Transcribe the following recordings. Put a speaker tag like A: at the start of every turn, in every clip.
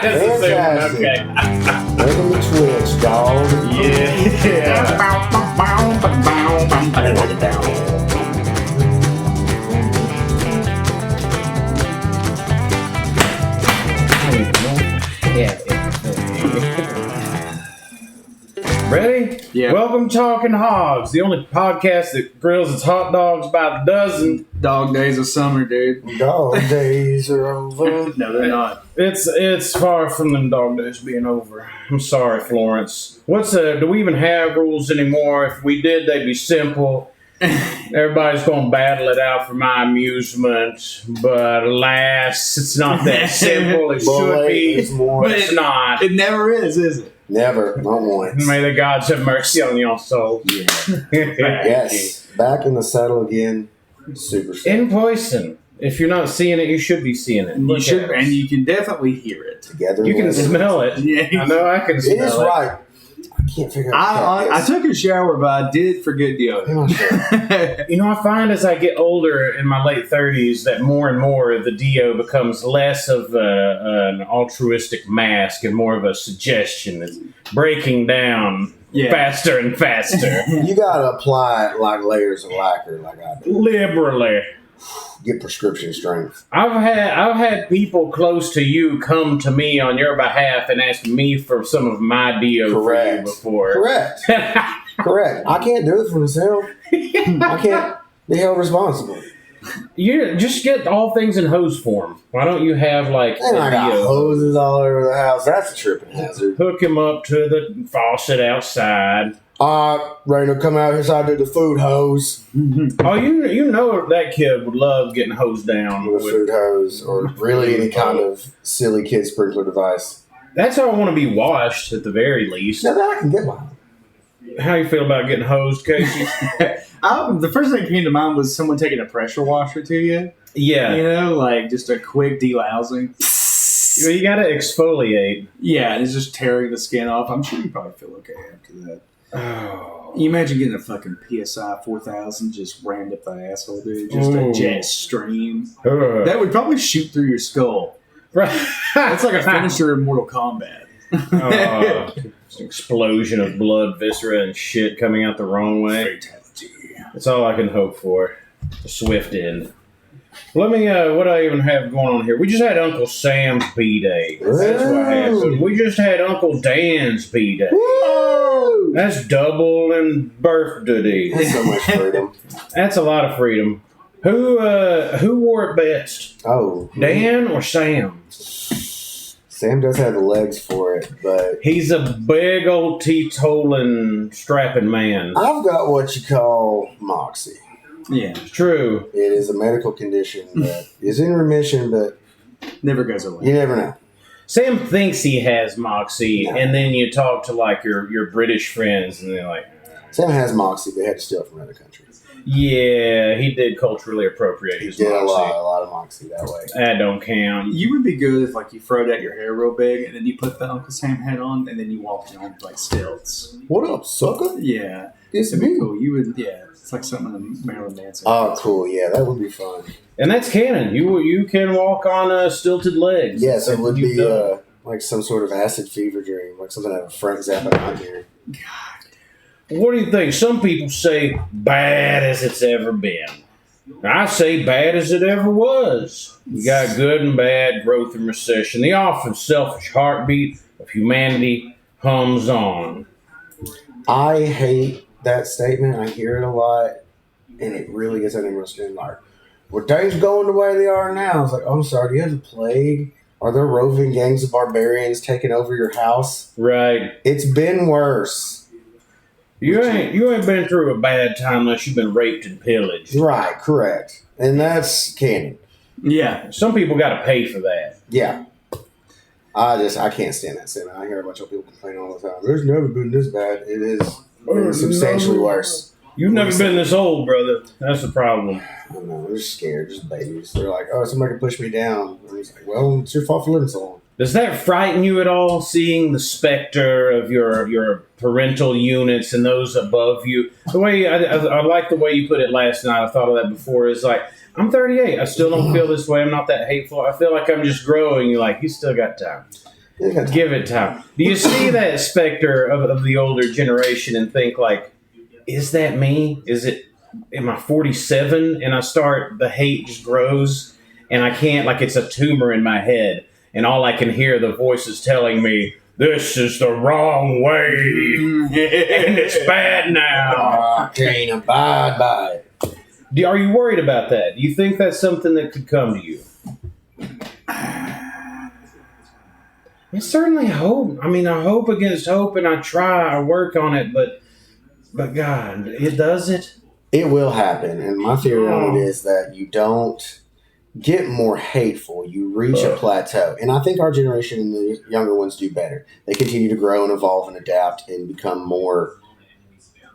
A: Fantastic.
B: Okay.
A: Welcome to Twitch, dog.
B: Yeah. Ready?
C: Yeah.
B: Welcome to Talking Hogs, the only podcast that grills its hot dogs by the dozen.
C: Dog days of summer, dude.
A: Dog days are over.
C: No, they're not.
B: It's far from them dog days being over. I'm sorry, Florence. Do we even have rules anymore? If we did, they'd be simple. Everybody's going to battle it out for my amusement, but alas, it's not that simple. It should be, but it's not.
C: It never is it?
A: Never, not once.
B: May the gods have mercy on your soul.
C: Yeah.
A: Yes, back in the saddle again. Super sad.
B: In person. If you're not seeing it, you should be seeing it.
C: You should, and you can definitely hear it.
A: Together.
B: You can smell it.
C: Yeah.
B: I know I can smell it.
A: It is right. I can't figure out.
C: I took a shower, but I did forget deodorant.
A: I'm not sure.
B: You know, I find as I get older in my late 30s that more and more the DO becomes less of an altruistic mask and more of a suggestion. It's breaking down faster and faster.
A: You gotta apply it like layers of lacquer, like I do.
B: Liberally.
A: Get prescription strength.
B: I've had people close to you come to me on your behalf and ask me for some of my DO for you before.
A: Correct. Correct. I can't do it for myself. I can't be held responsible.
B: You just get all things in hose form. Why don't you have like
A: And I got
B: DO?
A: hoses all over the house. That's a tripping hazard.
B: Hook him up to the faucet outside.
A: Ready to come out here so I do the food hose.
B: Oh, you know that kid would love getting hosed down.
A: With a food hose or really any kind of silly kid sprinkler device.
B: That's how I want to be washed at the very least.
A: Now that I can get behind.
B: How you feel about getting hosed, Casey?
C: The first thing that came to mind was someone taking a pressure washer to you.
B: Yeah.
C: You know, like just a quick delousing.
B: You got to exfoliate.
C: Yeah, and it's just tearing the skin off. I'm sure you probably feel okay after that.
B: Oh.
C: You imagine getting a fucking PSI 4000 just rammed up the asshole, dude. Just a jet stream. That would probably shoot through your skull.
B: Right.
C: That's like a finisher in Mortal Kombat.
B: Explosion of blood, viscera, and shit coming out the wrong way.
C: Fatality.
B: That's all I can hope for. A swift end. Let me, what do I even have going on here? We just had Uncle Sam's B-Day. That's what happened. We just had Uncle Dan's B-Day.
A: Woo!
B: That's double and birthday.
A: That's so much freedom.
B: That's a lot of freedom. Who wore it best?
A: Oh.
B: Dan or Sam?
A: Sam does have the legs for it, but...
B: He's a big old teetotaling strapping man.
A: I've got what you call moxie.
C: Yeah.
B: True.
A: It is a medical condition that is in remission, but...
C: Never goes away.
A: You never know.
B: Sam thinks he has moxie, and then you talk to like your British friends, and they're like,
A: Sam has moxie, but he had to steal it from another country.
B: yeah, he did culturally appropriate his
A: He did
B: moxie.
A: a lot of moxie that way.
B: That don't count.
C: You would be good if like you froed out your hair real big and then you put the Uncle Sam hat on and then you walked on like stilts.
A: What up, sucker?
C: Yeah.
A: It's
C: It'd be
A: me.
C: cool. You would, yeah. It's like something in Marilyn Manson.
A: Oh, cool. Yeah, that would be fun.
B: And that's canon. You can walk on stilted legs.
A: Yes,
B: That's
A: it would
B: what you've
A: be
B: done.
A: like some sort of acid fever dream, like something out of Frank Zappa out here.
B: What do you think? Some people say bad as it's ever been. I say bad as it ever was. You got good and bad, growth and recession. The often selfish heartbeat of humanity hums on.
A: I hate that statement. I hear it a lot, and it really gets under my skin. Like, well, things going the way they are now. It's like, oh, I'm sorry, do you have the plague? Are there roving gangs of barbarians taking over your house?
B: Right.
A: It's been worse.
B: You ain't been through a bad time unless you've been raped and pillaged.
A: Right, correct. And that's canon.
C: Yeah.
B: Some people got to pay for that.
A: Yeah. I can't stand that sentiment. I hear a bunch of people complain all the time. There's never been this bad. It is substantially worse.
B: You've never been this old, brother. That's the problem.
A: I don't know. They're scared. Just babies. They're like, oh, somebody can push me down. And it's like, well, it's your fault for living so long.
B: Does that frighten you at all, seeing the specter of your parental units and those above you? The way I like the way you put it last night. I thought of that before. Is like, I'm 38. I still don't feel this way. I'm not that hateful. I feel like I'm just growing. You're like, you still got time. Give it time. Do you see that specter of the older generation and think like, is that me? Am I 47? And the hate just grows and I can't, like it's a tumor in my head. And all I can hear the voices telling me, this is the wrong way. And it's bad now.
A: I can't abide by it.
B: Are you worried about that? Do you think that's something that could come to you? I certainly hope. I mean, I hope against hope, and I try. I work on it, but God, it does it.
A: It will happen, and my theory on it is that you don't get more hateful. You reach a plateau, and I think our generation and the younger ones do better. They continue to grow and evolve and adapt and become more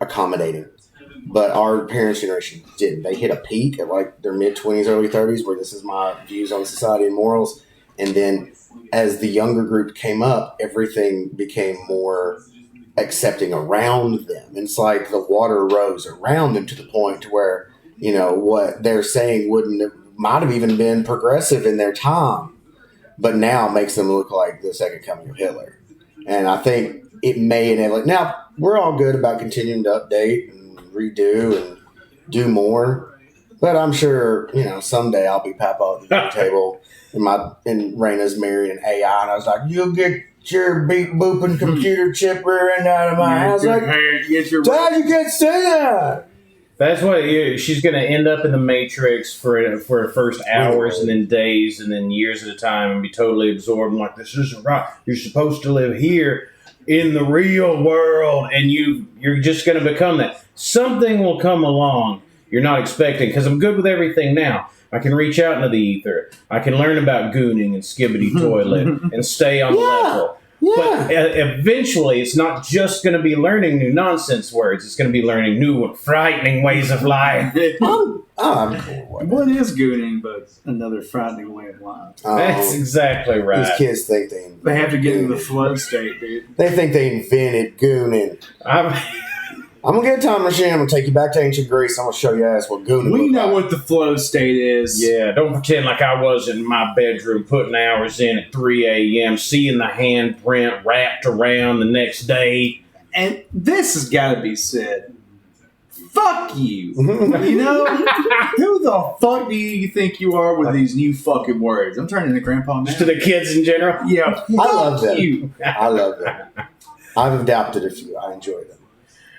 A: accommodating. But our parents' generation didn't. They hit a peak at like their mid-20s, early 30s, where this is my views on society and morals, and then as the younger group came up, everything became more accepting around them. And it's like the water rose around them to the point to where, what they're saying might have even been progressive in their time, but now makes them look like the second coming of Hitler. And I think it may enable it. Now, we're all good about continuing to update and redo and do more, but I'm sure, someday I'll be Papa at the dinner table and Raina's married an AI, and I was like, you'll get your beep booping computer chip rear end out of my house. Like, Dad, you can't say that.
B: That's what she's going to end up in the Matrix for her first hours and then days and then years at a time and be totally absorbed. And like, this isn't right. You're supposed to live here in the real world, and you're just going to become that. Something will come along you're not expecting, because I'm good with everything now. I can reach out into the ether. I can learn about gooning and skibbity toilet and stay on the level. Yeah. But eventually, it's not just going to be learning new nonsense words. It's going to be learning new, frightening ways of life.
A: I'm cool.
C: What is gooning but another frightening way of life?
B: That's exactly right.
A: These kids think
C: they have to get into the flow state, dude.
A: They think they invented gooning. I'm going to get a time machine. I'm going to take you back to ancient Greece. I'm going to show you ass what gooning
C: We know what the flow state is.
B: Yeah, don't pretend like I was in my bedroom putting hours in at 3 a.m., seeing the handprint wrapped around the next day.
C: And this has got to be said. Fuck you. Who the fuck do you think you are with these new fucking words? I'm turning to Grandpa now.
B: Just to the kids in general?
C: Yeah.
A: I love them. I love them. I've adopted a few. I enjoy them.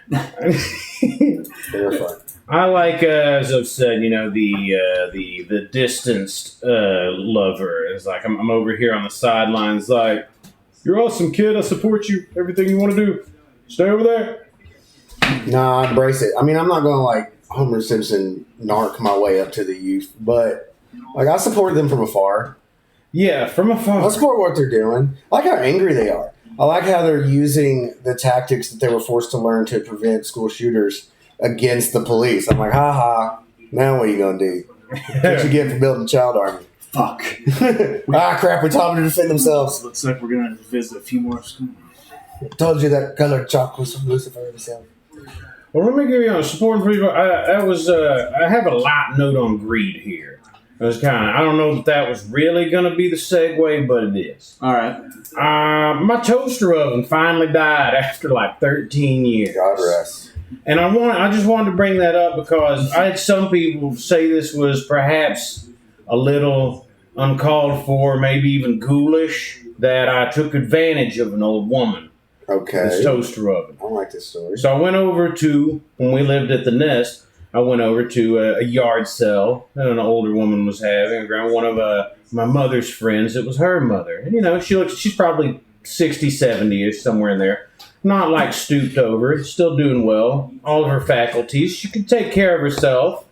A: They're fun.
B: I like, as I've said, the distanced lover. It's like I'm over here on the sidelines, like, you're awesome, kid. I support you. Everything you want to do, stay over there.
A: No, I embrace it. I mean, I'm not going to like Homer Simpson narc my way up to the youth, but like I support them from afar.
B: Yeah, from afar.
A: I support what they're doing. I like how angry they are. I like how they're using the tactics that they were forced to learn to prevent school shooters against the police. I'm like, ha. Now what are you going to do? What you get for building a child army?
C: Fuck.
A: Crap, we taught them to defend themselves.
C: Looks like we're going to visit a few more schools.
A: Told you that colored chalk was from Lucifer himself.
B: Well, let me give you a supporting people. I have a light note on greed here. I don't know if that was really going to be the segue, but it is.
C: All right.
B: My toaster oven finally died after like 13 years.
A: God rest.
B: And I just wanted to bring that up because I had some people say this was perhaps a little uncalled for, maybe even ghoulish, that I took advantage of an old woman.
A: Okay.
B: This toaster oven.
A: I like this story.
B: So I went over to, when we lived at the Nest, I went over to a yard sale that an older woman was having around one of my mother's friends. It was her mother. And, she's probably 60, 70-ish, somewhere in there. Not like stooped over, still doing well. All of her faculties. She could take care of herself.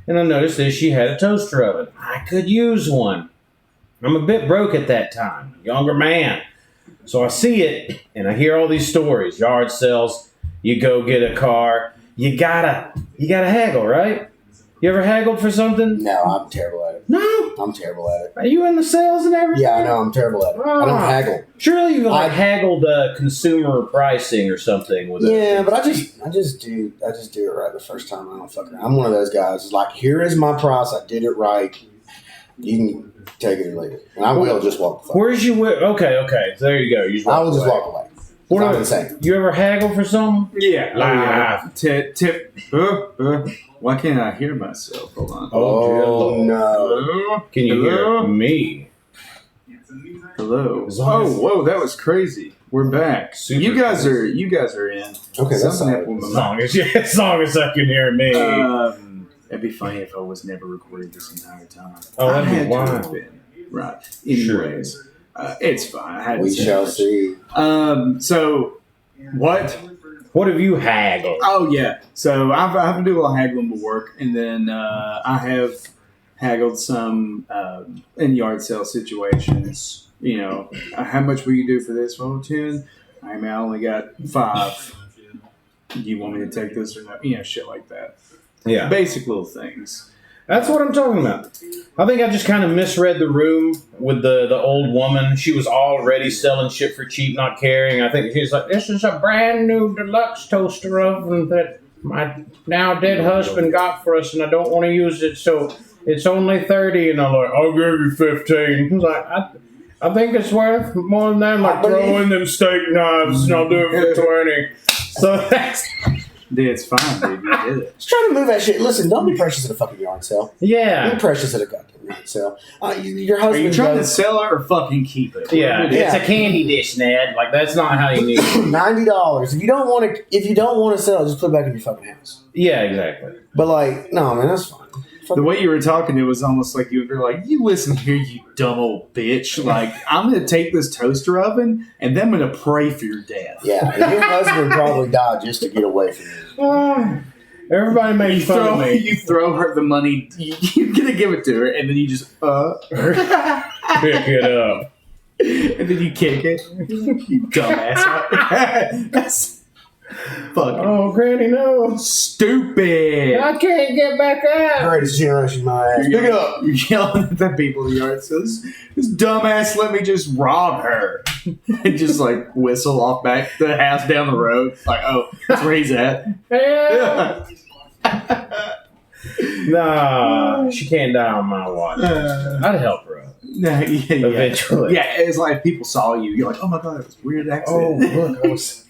B: And I noticed that she had a toaster oven. I could use one. I'm a bit broke at that time. Younger man. So I see it, and I hear all these stories. Yard sales, you go get a car. You gotta haggle, right? You ever haggled for something?
A: No, I'm terrible at it.
B: No?
A: I'm terrible at it.
B: Are you in the sales and everything?
A: Yeah, I know, I'm terrible at it. I don't haggle.
B: Surely you've haggled consumer pricing or something with it.
A: Yeah, but I just do it right the first time. I don't fuck around. I'm one of those guys. It's like, here is my price. I did it right. You can take it or leave it. And I will just walk the fuck.
B: Where's you? Okay. So there you go. You just
A: I
B: walk
A: will just
B: away.
A: walk away.
B: What
A: I'm
B: are
A: insane.
B: you ever haggle for something?
C: Yeah.
B: Live.
C: Tip. Why can't I hear myself? Hold on.
A: Oh, no.
C: Hello?
B: Can you
C: Hello?
B: hear me?
C: Hello.
B: As long as-
C: Whoa, that was crazy. We're back.
B: Super
C: You guys
B: cool.
C: are in.
A: Okay, that's
C: Something
A: all
C: happened with
B: As
C: my
B: long as I can hear me.
C: It'd be funny if I was never recording this entire time.
B: Oh, that'd
C: I
B: be
C: had to
B: wild.
C: have been. Right. Anyways, it's fine. I had
A: We
C: to say
A: shall
C: that.
A: see.
C: So, what?
B: What have you haggled?
C: Oh, yeah. So, I've had to do a little haggling with work, and then I have haggled some in yard sale situations. You know, how much will you do for this? Well, 10. I mean, I only got 5. Do you want me to take this or not? You know, shit like that.
B: Yeah.
C: Basic little things.
B: That's what I'm talking about. I think I just kind of misread the room with the old woman. She was already selling shit for cheap, not caring. I think she's like, this is a brand new deluxe toaster oven that my now dead husband got for us, and I don't want to use it, so it's only $30. And I'm like, I'll give you $15. He's like, I think it's worth more than that. I'm like, throw in them steak knives, and I'll do it for $20. So that's...
C: Dude, it's fine, dude. You did it.
A: Just trying to move that shit. Listen, don't be precious at a fucking yard sale.
B: Yeah.
A: Be precious at a goddamn yard sale. Your
C: Are
A: husband
C: you trying to
A: goes,
C: sell it or fucking keep it?
B: Yeah,
C: What it is?
B: it's a candy dish, Ned. Like, that's not how you need it.
A: $90. If you don't want to sell, just put it back in your fucking house.
B: Yeah, exactly.
A: But like, no, man, that's fine.
C: The way you were talking, it was almost like you were like, you listen here, you dumb old bitch. Like, I'm going to take this toaster oven, and then I'm going to pray for your death.
A: Yeah, and your husband probably died just to get away from you.
B: Everybody made fun of me.
C: You throw her the money, you're going to give it to her, and then you just,
B: Pick it up.
C: and then you kick it. You dumbass. That's fucking
B: Oh, Granny, no.
C: stupid.
B: I can't get back out.
A: Greatest generation, my ass. Pick it up.
C: You're yelling at the people in the yard. Says, this dumbass let me just rob her. And just like whistle off back to the house down the road. Like, oh, that's where he's at.
B: Yeah. Nah, she can't die on my watch. I'd help her up.
C: Nah, yeah.
B: Eventually.
C: Yeah, it's like if people saw you. You're like, oh my god, it was a weird
B: Oh,
C: accident.
B: look, I was...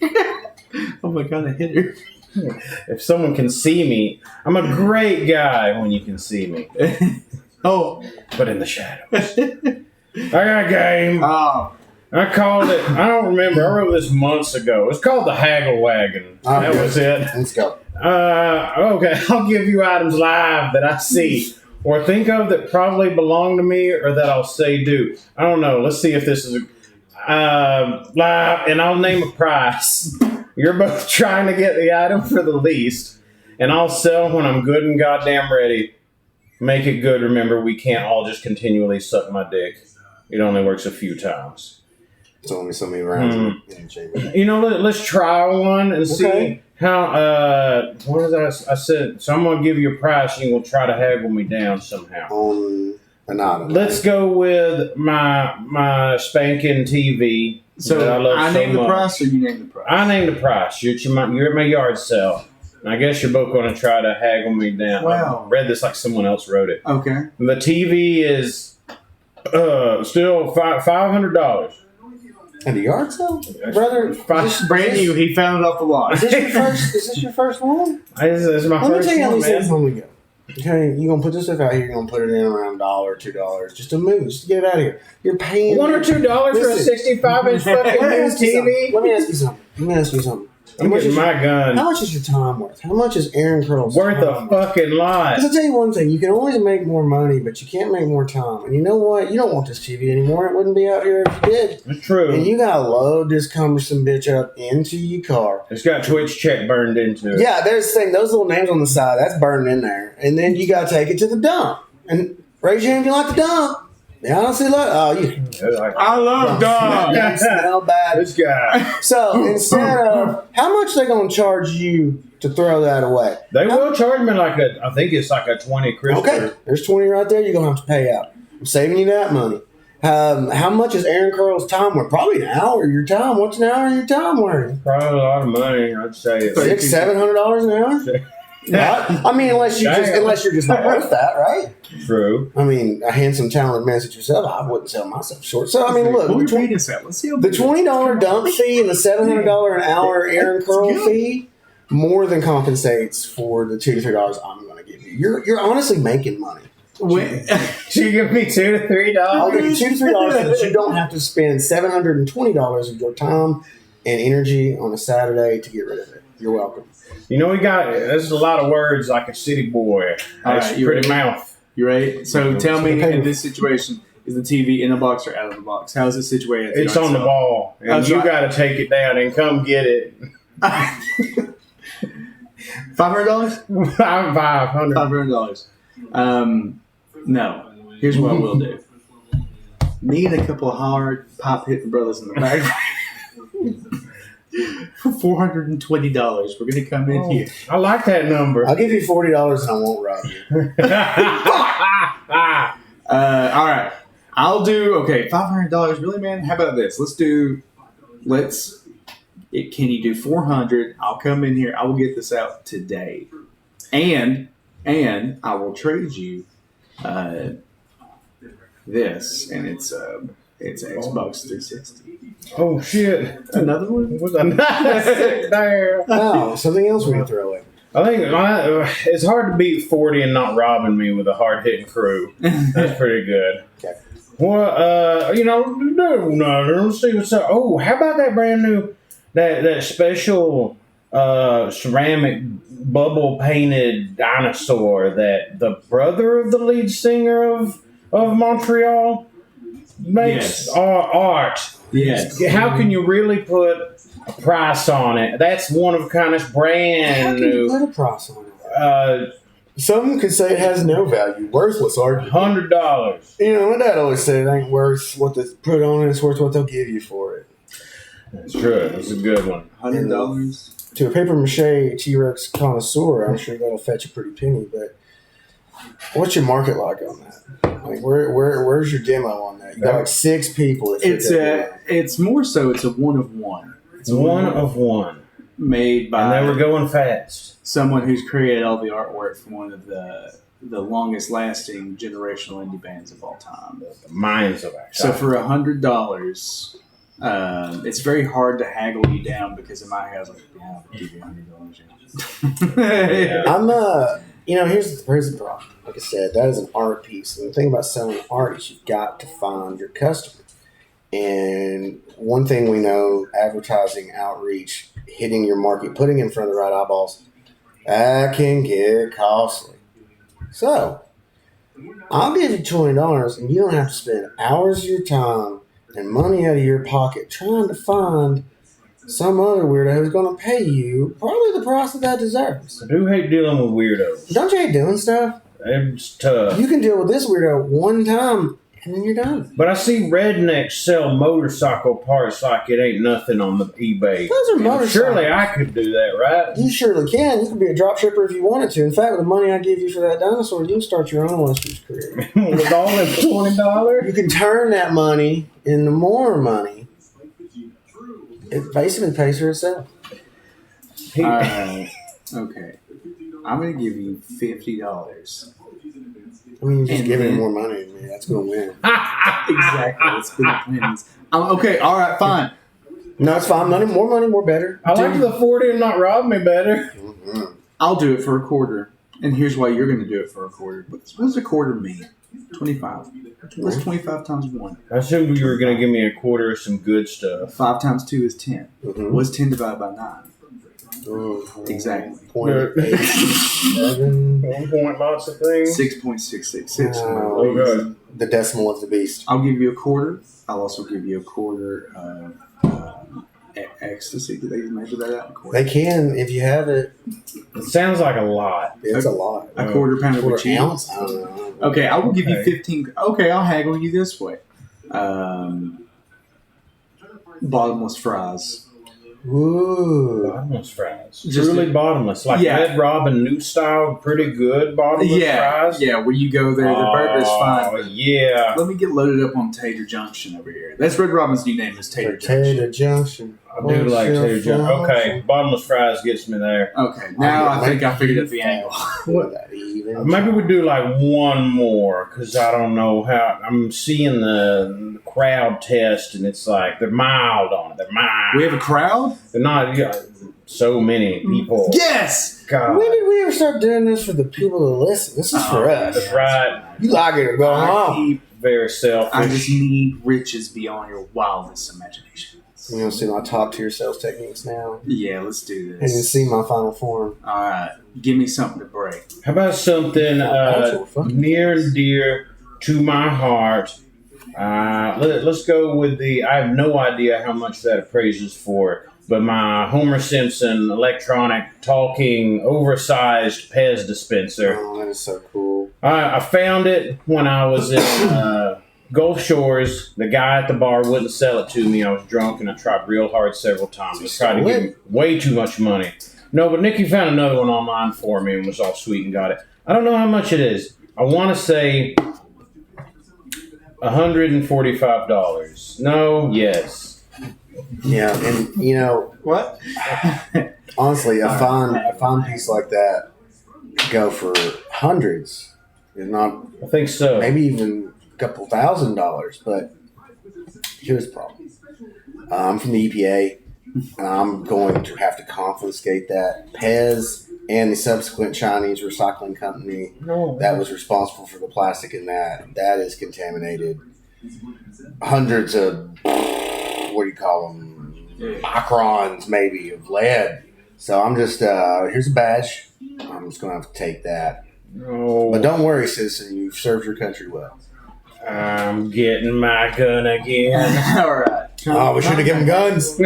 C: Oh my god, I hit her.
B: If someone can see me, I'm a great guy when you can see me.
C: Oh.
B: But in the shadows. I got a game.
C: Oh.
B: I called it, I don't remember, I wrote this months ago. It's called the Haggle Wagon.
A: Oh,
B: That
A: good.
B: was it.
A: Let's go.
B: Okay, I'll give you items live that I see or think of that probably belong to me or that I'll say do. I don't know. Let's see if this is live, and I'll name a price. You're both trying to get the item for the least, and I'll sell when I'm good and goddamn ready. Make it good. Remember, we can't all just continually suck my dick. It only works a few times.
A: It's only so many rounds in the chamber.
B: You know, let's try one and see
A: Okay.
B: how. What is that? I said. So I'm gonna give you a price, and you will try to haggle me down somehow.
A: On an item.
B: Let's go with my spanking TV.
C: So
B: that I love
C: I
B: so
C: named the
B: much.
C: price or you named the price?
B: I named the price. You're at my yard sale. And I guess you're both going to try to haggle me down.
C: Wow.
B: I read this like someone else wrote it.
C: Okay.
B: The TV is still $500.
A: At a yard sale? Brother,
C: Brand new. He found it off the lot.
A: is this your first one?
B: This is my
A: Let me
B: first
A: tell you how
B: one,
A: these things
B: man.
A: normally go. Okay, you're going to put this stuff out here, you're going to put it in around $1, $2, just to move, just to get it out of here. You're paying...
B: $1 or $2 for a
A: Listen.
B: 65-inch fucking
A: Let me
B: new
A: ask you something.
B: TV?
A: Let me ask you something. How
B: I'm
A: much
B: getting
A: is
B: my gun.
A: How much is your time worth? How much is Aaron Curl's
B: Worth
A: time
B: a fucking lot.
A: Because I'll tell you one thing, you can always make more money, but you can't make more time. And you know what? You don't want this TV anymore. It wouldn't be out here if you did.
B: It's true.
A: And you gotta load this cumbersome bitch up into your car.
B: It's got Twitch check burned into it.
A: Yeah, there's the thing, those little names on the side, that's burned in there. And then you gotta take it to the dump. And raise your hand if you like the dump. Yeah, I don't see like, oh, you
C: I love dogs.
A: don't smell bad.
B: This guy.
A: So instead of, how much they gonna charge you to throw that away?
B: They will charge me I think it's like a 20 Christmas.
A: Okay, there's 20 right there. You're gonna have to pay out. I'm saving you that money. How much is Aaron Curl's time worth? Probably an hour of your time. What's an hour of your time worth?
B: Probably a lot of money, I'd say.
A: $600-$700 an hour. I mean, unless you're just not worth that, right?
B: True.
A: I mean, a handsome, talented man such as yourself, I wouldn't sell myself short. So I mean, look,
C: Let's see
A: the $20 dump fee and the $700 an hour Aaron curl fee more than compensates for the $2 to $3 I'm going to give you. You're honestly making money.
B: She give me $2 to $3.
A: I'll give you $2 to $3 so that you don't have to spend $720 of your time and energy on a Saturday to get rid of it. You're welcome.
B: You know, there's a lot of words like a city boy. That's
C: right,
B: pretty mouth.
C: You ready? So tell me, in this situation, is the TV in the box or out of the box? How is it situated?
B: It's on the wall, and you got to take it down and come get it.
C: $500?
B: $500.
C: $500. No. Here's what I will do. Me and a couple of hard pop hitting brothers in the back. For $420, we're gonna come in here.
B: I like that number.
A: I'll give you $40 and I won't rob you.
C: All right, I'll do $500. Really, man? How about this? Can you do $400? I'll come in here. I will get this out today, and I will trade you this, and it's Xbox 360.
B: Oh shit!
C: Another one?
A: Oh, something else we can throw in.
B: I think it's hard to beat 40 and not robbing me with a hard hitting crew. That's pretty good.
A: Okay.
B: Well, let's see what's up. Oh, how about that brand new that special ceramic bubble painted dinosaur that the brother of the lead singer of Montreal makes art.
C: Yes.
B: How can you really put a price on it? That's one of a kind. It's brand
A: How can
B: new.
A: you put a price on it? Some could say it has no value, worthless art.
B: $100.
A: You know, my dad always said it ain't worth what they put on it; it's worth what they'll give you for it.
B: That's true. That's a good one.
C: $100
A: to a paper mache T-Rex connoisseur. I'm sure that'll fetch a pretty penny. But what's your market like on that? Like, where's your demo on that? You got like 6 people.
C: It's more so. It's a one of one.
B: It's one of one.
C: Made by.
B: And they were going fast.
C: Someone who's created all the artwork for one of the longest lasting generational indie bands of all time.
B: The minds of our
C: So for $100, it's very hard to haggle you down because in my head I was like, yeah, I'll give you $100.
A: I'm here's the problem. Like I said, that is an art piece. And the thing about selling art is you've got to find your customer. And one thing we know, advertising, outreach, hitting your market, putting in front of the right eyeballs, that can get costly. So, I'll give you $20 and you don't have to spend hours of your time and money out of your pocket trying to find some other weirdo who's going to pay you probably the price that deserves.
B: I do hate dealing with weirdos.
A: Don't you hate doing stuff?
B: It's tough.
A: You can deal with this weirdo one time and then you're done.
B: But I see rednecks sell motorcycle parts like it ain't nothing on the eBay.
A: Those are motorcycles.
B: Surely I could do that, right?
A: You surely can. You could be a drop shipper if you wanted to. In fact, with the money I give you for that dinosaur, you can start your own illustrious career.
B: With all that $20?
A: You can turn that money into more money. It basically pays for itself.
C: Okay. I'm going to give you $50.
A: I mean, you're just giving him more money than me. That's going to win.
C: Exactly. It's been the plans. Okay. All right. Fine.
A: No, it's fine. More money, more better.
B: I like the 40 and not rob me better.
A: Mm-hmm.
C: I'll do it for a quarter. And here's why you're going to do it for a quarter. What does a quarter mean? 25. What's 25 times 1?
B: I assumed you were going to give me a quarter of some good stuff.
C: 5 times 2 is 10.
A: Mm-hmm.
C: What's 10 divided by 9? Exactly.
A: 0.87.
B: 1 point lots of things.
C: 6.666.
B: Oh, good.
A: The decimal of the beast.
C: I'll give you a quarter. I'll also give you a quarter of ecstasy. Do they measure that out in quarter?
A: They can if you have it.
B: It sounds like a lot.
A: It's a lot.
C: A quarter pound of cheese.
A: Ounce? I don't know.
C: Okay, I will give you 15. Okay, I'll haggle you this way. Bottomless fries.
A: Ooh.
B: Bottomless fries.
C: Just
B: Truly bottomless. Like Red Robin new style, pretty good bottomless fries.
C: Yeah, where you go there, the burger's fine.
B: Oh, yeah.
C: Let me get loaded up on Tater Junction over here. That's Red Robin's new name is Tater Junction.
A: Tater Junction.
B: I do like Tater Junction. Okay, bottomless fries gets me there.
C: Okay, now I think I figured out the angle.
B: Maybe we do like one more because I don't know how. I'm seeing the crowd test and it's like they're mild on it. They're mild.
C: We have a crowd?
B: They're not so many people.
C: Yes!
B: God.
A: When did we ever start doing this for the people to listen? This is for us.
B: That's right.
A: You like it or go home.
B: Very selfish.
C: I just need riches beyond your wildest imagination.
A: You want to see my top tier sales techniques now?
C: Yeah, let's do
A: And you
C: this.
A: see my final form.
C: All right, give me something to break.
B: How about something near and dear to my heart? Let's go with the. I have no idea how much that appraises for, but my Homer Simpson electronic talking oversized Pez dispenser.
A: Oh, that is so cool.
B: I found it when I was in Gulf Shores. The guy at the bar wouldn't sell it to me. I was drunk and I tried real hard several times. I tried to give him way too much money. No, but Nikki found another one online for me and was all sweet and got it. I don't know how much it is. I want to say $145. No, yes.
A: Yeah, and you know
C: What?
A: honestly, a fine piece like that could go for hundreds, if not
B: I think so.
A: maybe even a couple $1,000. But here's the problem: I'm from the EPA, and I'm going to have to confiscate that Pez and the subsequent Chinese recycling company that was responsible for the plastic in that is contaminated. Hundreds of what do you call them? Microns maybe of lead. So I'm just here's a badge. I'm just gonna have to take that.
B: No.
A: But don't worry, citizen. You've served your country well.
B: I'm getting my gun again.
C: All right.
A: Oh, we should have given guns.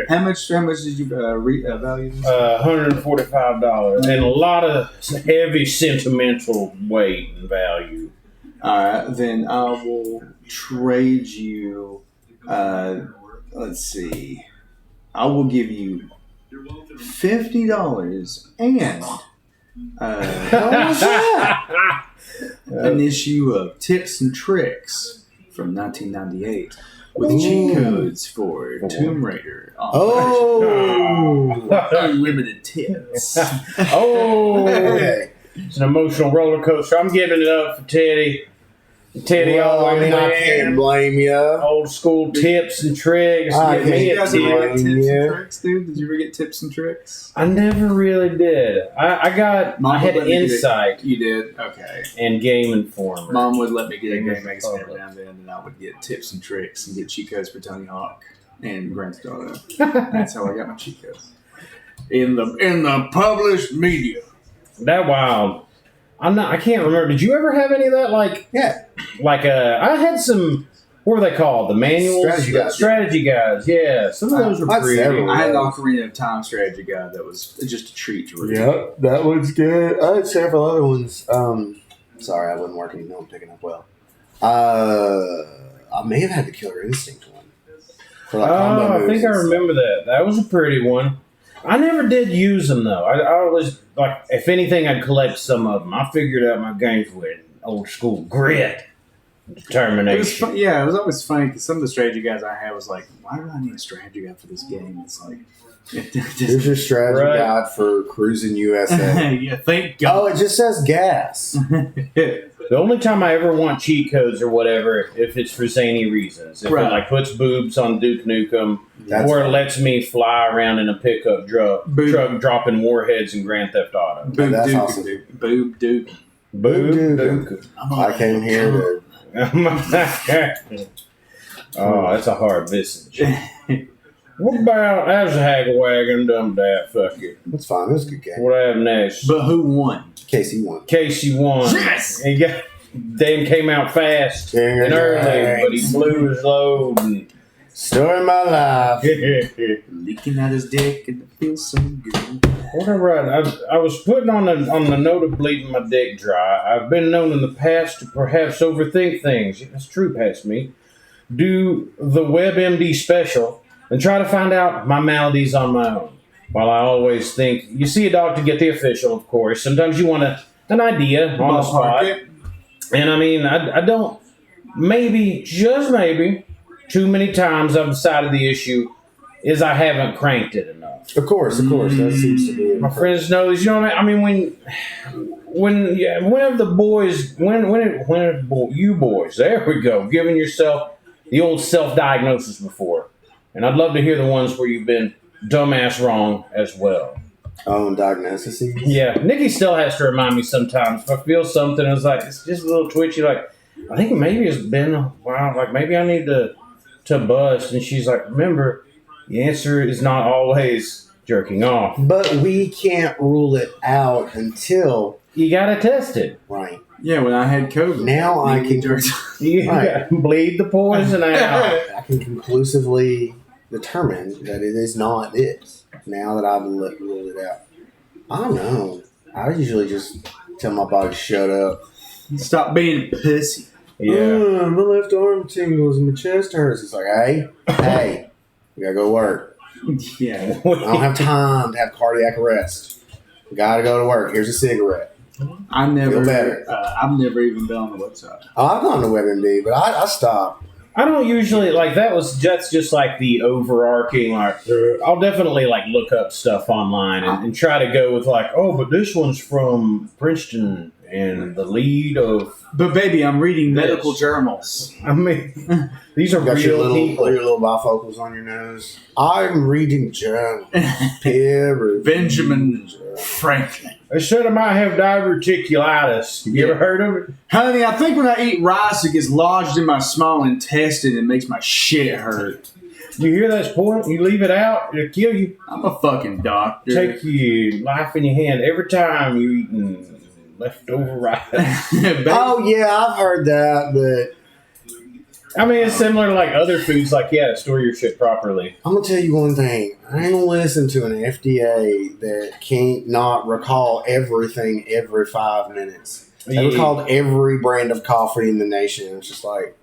C: How much did you value this?
B: $145 and a lot of heavy sentimental weight and value.
C: All right, then I will trade you. Let's see. I will give you $50 and an issue of Tips and Tricks from 1998 with cheat codes for Tomb Raider.
A: Oh,
C: Unlimited tips.
B: Oh,
A: okay.
B: it's an emotional roller coaster. I'm giving it up for Teddy. Teddy
A: Well, I
B: always
A: mean, I can't
B: ran.
A: blame you.
B: Old school tips and tricks.
A: I
B: Give me
C: You
B: a
C: guys ever
B: tip.
C: get tips
A: Yeah.
C: and tricks, dude? Did you ever get tips and tricks?
B: I never really did. I had
C: would let me get
B: insight
C: You did? Okay.
B: and Game Informer.
C: Mom would let me get a
B: Game
C: game X every
B: Informer.
C: now and then, and I would get tips and tricks and get cheat codes for Tony Hawk and Grand Theft Auto. That's how I got my cheat codes. In the published media.
B: That wild. I can't remember. Did you ever have any of that?
A: Yeah.
B: I had some. What were they called? The manuals,
A: Strategy guides.
B: Yeah, some of those were
A: I'd
B: pretty.
A: several.
C: I had an Ocarina of Time strategy guide that was just a treat to read.
A: Yep, that one's good. I had several other ones. Sorry, I wasn't working. No, I'm picking up well. I may have had the Killer Instinct one. For combo
B: I
A: moves
B: think I
A: and stuff.
B: remember that. That was a pretty one. I never did use them though. I always if anything, I'd collect some of them. I figured out my games with old school grit,
C: It was
B: determination.
C: fun, yeah, it was always funny because some of the strategy guides I had was like, why do I need a strategy guide for this game? It's like,
A: Here's your strategy
B: Right.
A: guide for cruising USA.
C: yeah, thank
A: Oh,
C: God.
A: it just says gas.
B: The only time I ever want cheat codes or whatever, if it's for zany reasons, if
C: Right.
B: it puts boobs on Duke Nukem,
A: That's
B: or it
A: fine.
B: lets me fly around in a pickup truck dropping warheads in Grand Theft Auto.
C: Boob
A: That's
C: Duke.
A: awesome.
C: Boob Duke.
B: Boob
A: Duke.
B: Duke.
A: I came here to.
B: Oh, that's a hard visage. What about as a hagwagon, dumb dat, fuck it.
A: It's fine. It was a good game.
B: What I have next?
C: But who won?
A: Casey won.
B: Casey won.
C: Yes!
B: He Dan came out fast and early, but he blew his load. And
A: Story of my life.
C: Leaking out his dick and it feels so good.
B: Whatever. I was putting on the note of bleeding my dick dry. I've been known in the past to perhaps overthink things. That's true, past me. Do the WebMD special and try to find out my maladies on my own. While I always think you see a doctor, get the official, of course. Sometimes you want an idea on the spot. And I mean, I don't, maybe, just maybe, too many times I've decided the issue is I haven't cranked it enough.
A: Of course, that seems to be.
B: My friends know this. You know what I mean? Whenever the boys, you boys, there we go, giving yourself the old self-diagnosis before. And I'd love to hear the ones where you've been dumbass wrong as well.
A: Oh, and diagnosis?
B: Yeah. Nikki still has to remind me sometimes. If I feel something, it's like, it's just a little twitchy, like, I think maybe it's been a while, like maybe I need to bust. And she's like, remember, the answer is not always jerking off.
A: But we can't rule it out until...
B: You gotta test it.
A: Right.
C: Yeah, when I had COVID.
A: Now I can...
B: You gotta bleed the poison out.
A: I can conclusively determine that it is not this. Now that I've ruled it out. I don't know. I usually just tell my body to shut up.
C: Stop being a pussy.
B: Yeah.
A: My left arm tingles and my chest hurts. It's like, hey, you gotta go to work.
C: Yeah.
A: I don't have time to have cardiac arrest. Gotta go to work. Here's a cigarette.
C: I've never even been on the website.
A: Oh, I've gone to WebMD, but I stopped.
B: I don't usually that's just like the overarching, like, I'll definitely like look up stuff online and try to go with like, oh, but this one's from Princeton and the lead of.
C: But baby, I'm reading medical journals.
B: I mean, these are
A: Got
B: real people.
A: Your little bifocals on your nose. I'm reading journals.
C: Benjamin Franklin.
B: They said I might have diverticulitis. You ever heard of it?
C: Honey, I think when I eat rice, it gets lodged in my small intestine and makes my shit hurt.
B: You hear that point? You leave it out, it'll kill you.
C: I'm a fucking doctor.
B: Take your life in your hand every time you're eating leftover rice.
A: Oh, yeah, I've heard that, but...
B: I mean, it's similar to like other foods, like, yeah, store your shit properly.
A: I'm going to tell you one thing. I ain't going to listen to an FDA that can't not recall everything every 5 minutes. They recalled every brand of coffee in the nation. It's just like,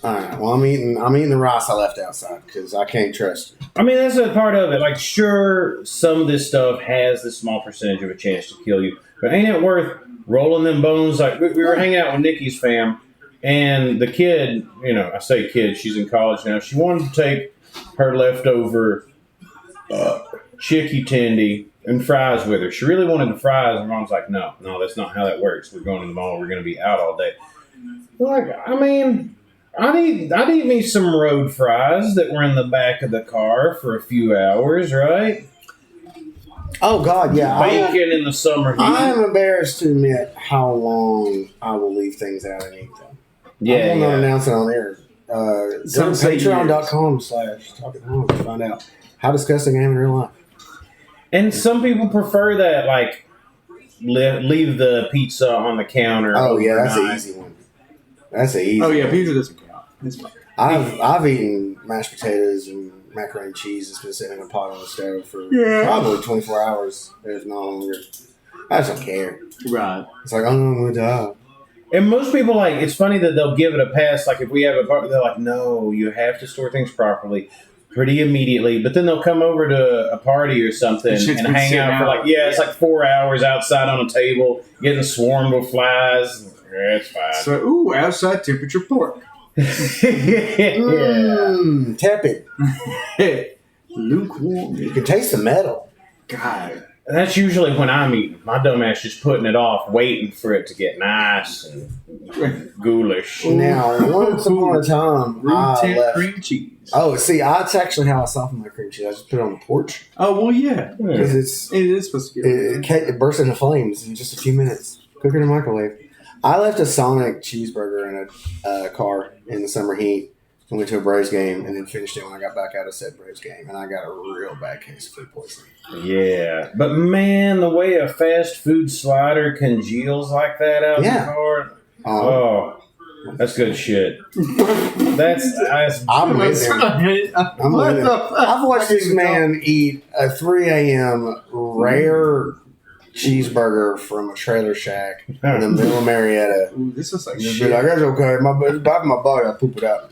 A: all right, well, I'm eating the rice I left outside because I can't trust it.
B: I mean, that's a part of it. Like, sure, some of this stuff has this small percentage of a chance to kill you, but ain't it worth rolling them bones? Like, we were hanging out with Nikki's fam. And the kid, I say kid, she's in college now. She wanted to take her leftover chicky tendy and fries with her. She really wanted the fries. And Mom's like, no, that's not how that works. We're going to the mall. We're going to be out all day. Like, I mean, I'd eat me some road fries that were in the back of the car for a few hours, right?
A: Oh, God, yeah.
B: Bacon in the summer heat.
A: I'm embarrassed to admit how long I will leave things out and eat them.
B: Yeah,
A: I'm going to announce it on air. Patreon.com/talkinghog to find out how disgusting I am in real life.
B: And some people prefer that, like, leave the pizza on the counter.
A: Oh, yeah,
B: overnight.
A: that's an easy one. That's an easy one.
C: Oh, yeah, pizza doesn't count. It's fine.
A: I've eaten mashed potatoes and macaroni and cheese that's been sitting in a pot on the stove for probably 24 hours, if not longer. I just don't care.
C: Right.
A: It's like, oh, I'm going to die.
B: And most people, like, it's funny that they'll give it a pass. Like, if we have a party, they're like, no, you have to store things properly pretty immediately. But then they'll come over to a party or something and hang out for, like, it's like 4 hours outside on a table, getting swarmed with flies. Yeah, it's fine.
C: So, outside temperature pork.
A: Tepid.
C: Lukewarm.
A: You can taste the metal.
C: God.
B: That's usually when I'm eating. My dumbass just putting it off, waiting for it to get nice and ghoulish.
A: Now, once upon a time, I left
C: cream cheese.
A: Oh, see, that's actually how I soften my cream cheese. I just put it on the porch.
C: Oh, well, yeah.
A: Because
C: it is supposed to get
A: it bursts into flames in just a few minutes. Cook it in the microwave. I left a Sonic cheeseburger in a car in the summer heat. I went to a Braves game and then finished it when I got back out of said Braves game. And I got a real bad case of food poisoning.
B: Yeah. But, man, the way a fast food slider congeals like that out in the car. Oh, that's good shit. I'm with him.
A: I've watched this man eat a 3 a.m. rare cheeseburger from a trailer shack in the middle of Marietta.
C: Ooh, this is like
A: shit. Like, that's okay. It's back in my body. I poop it out.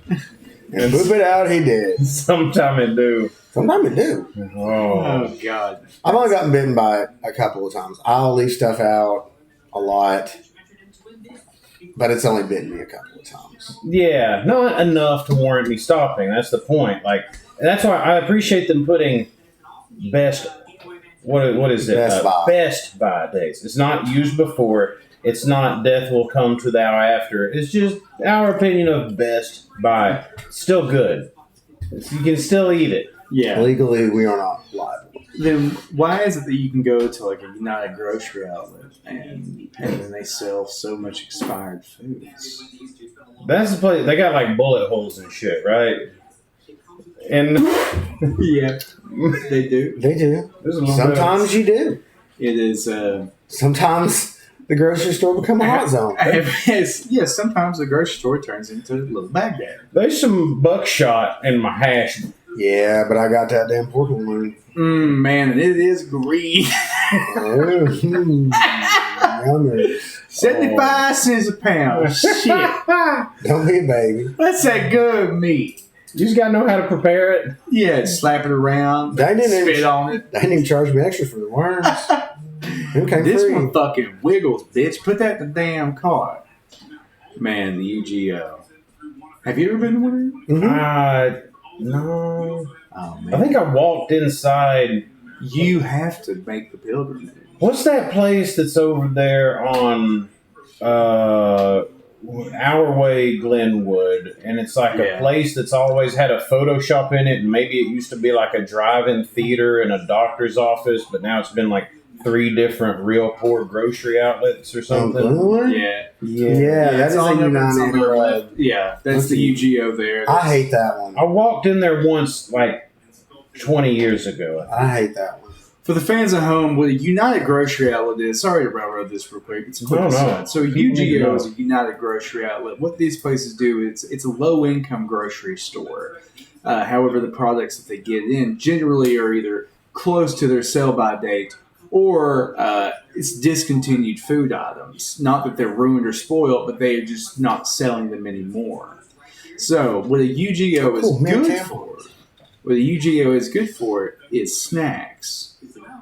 A: And poop it out, he did.
B: Sometime it do.
A: Sometimes it do.
B: Oh.
C: God.
A: I've only gotten bitten by it a couple of times. I'll leave stuff out a lot, but it's only bitten me a couple of times.
B: Yeah, not enough to warrant me stopping. That's the point. Like, and that's why I appreciate them putting best. What is it? Best by days. It's not used before. It's not death will come to thou after. It's just our opinion of best by. Still good. You can still eat it.
C: Yeah.
A: Legally, we are not liable.
C: Then why is it that you can go to like a United grocery outlet and then they sell so much expired foods?
B: That's the place. They got like bullet holes and shit, right? And
C: Yeah, they do.
A: They do.
B: there's a little
A: Sometimes you do.
C: It is.
A: Sometimes the grocery store become a hot zone.
C: Yes, sometimes the grocery store turns into a little Baghdad.
B: There's some buckshot in my hash.
A: Yeah, but I got that damn Portland one.
C: Man, and it is green.
A: Yummy.
C: 75 cents a pound. Shit.
A: Don't be a baby.
C: That's that good meat.
B: You just gotta know how to prepare it.
C: Yeah, slap it around,
A: They didn't
C: spit on it.
A: They didn't even charge me extra for the worms. It came
C: This
A: free.
C: one fucking wiggles, bitch. Put that in the damn car. Man, the UGO. Have you ever been to one?
A: Mhm.
B: No.
C: Oh, man.
B: I think I walked inside.
C: You have to make the pilgrimage.
B: What's that place that's over there on Our Way, Glenwood? And it's like a place that's always had a photo shop in it. And maybe it used to be like a drive-in theater and a doctor's office, but now it's been like 3 different real poor grocery outlets or something.
A: Glenwood?
C: Yeah.
A: Yeah, that is a United.
C: Yeah, that's the UGO there.
A: I hate that one.
B: I walked in there once, like 20 years ago.
A: I hate that one.
C: For the fans at home, what a United grocery outlet is, sorry to railroad this real quick. It's a quick
B: No, no.
C: aside. So
B: People need to
C: UGO
B: know.
C: is a United grocery outlet. What these places do, it's a low-income grocery store. However, the products that they get in generally are either close to their sell-by date or it's discontinued food items. Not that they're ruined or spoiled, but they are just not selling them anymore. So what a UGO is good for, what a UGO is good for is snacks.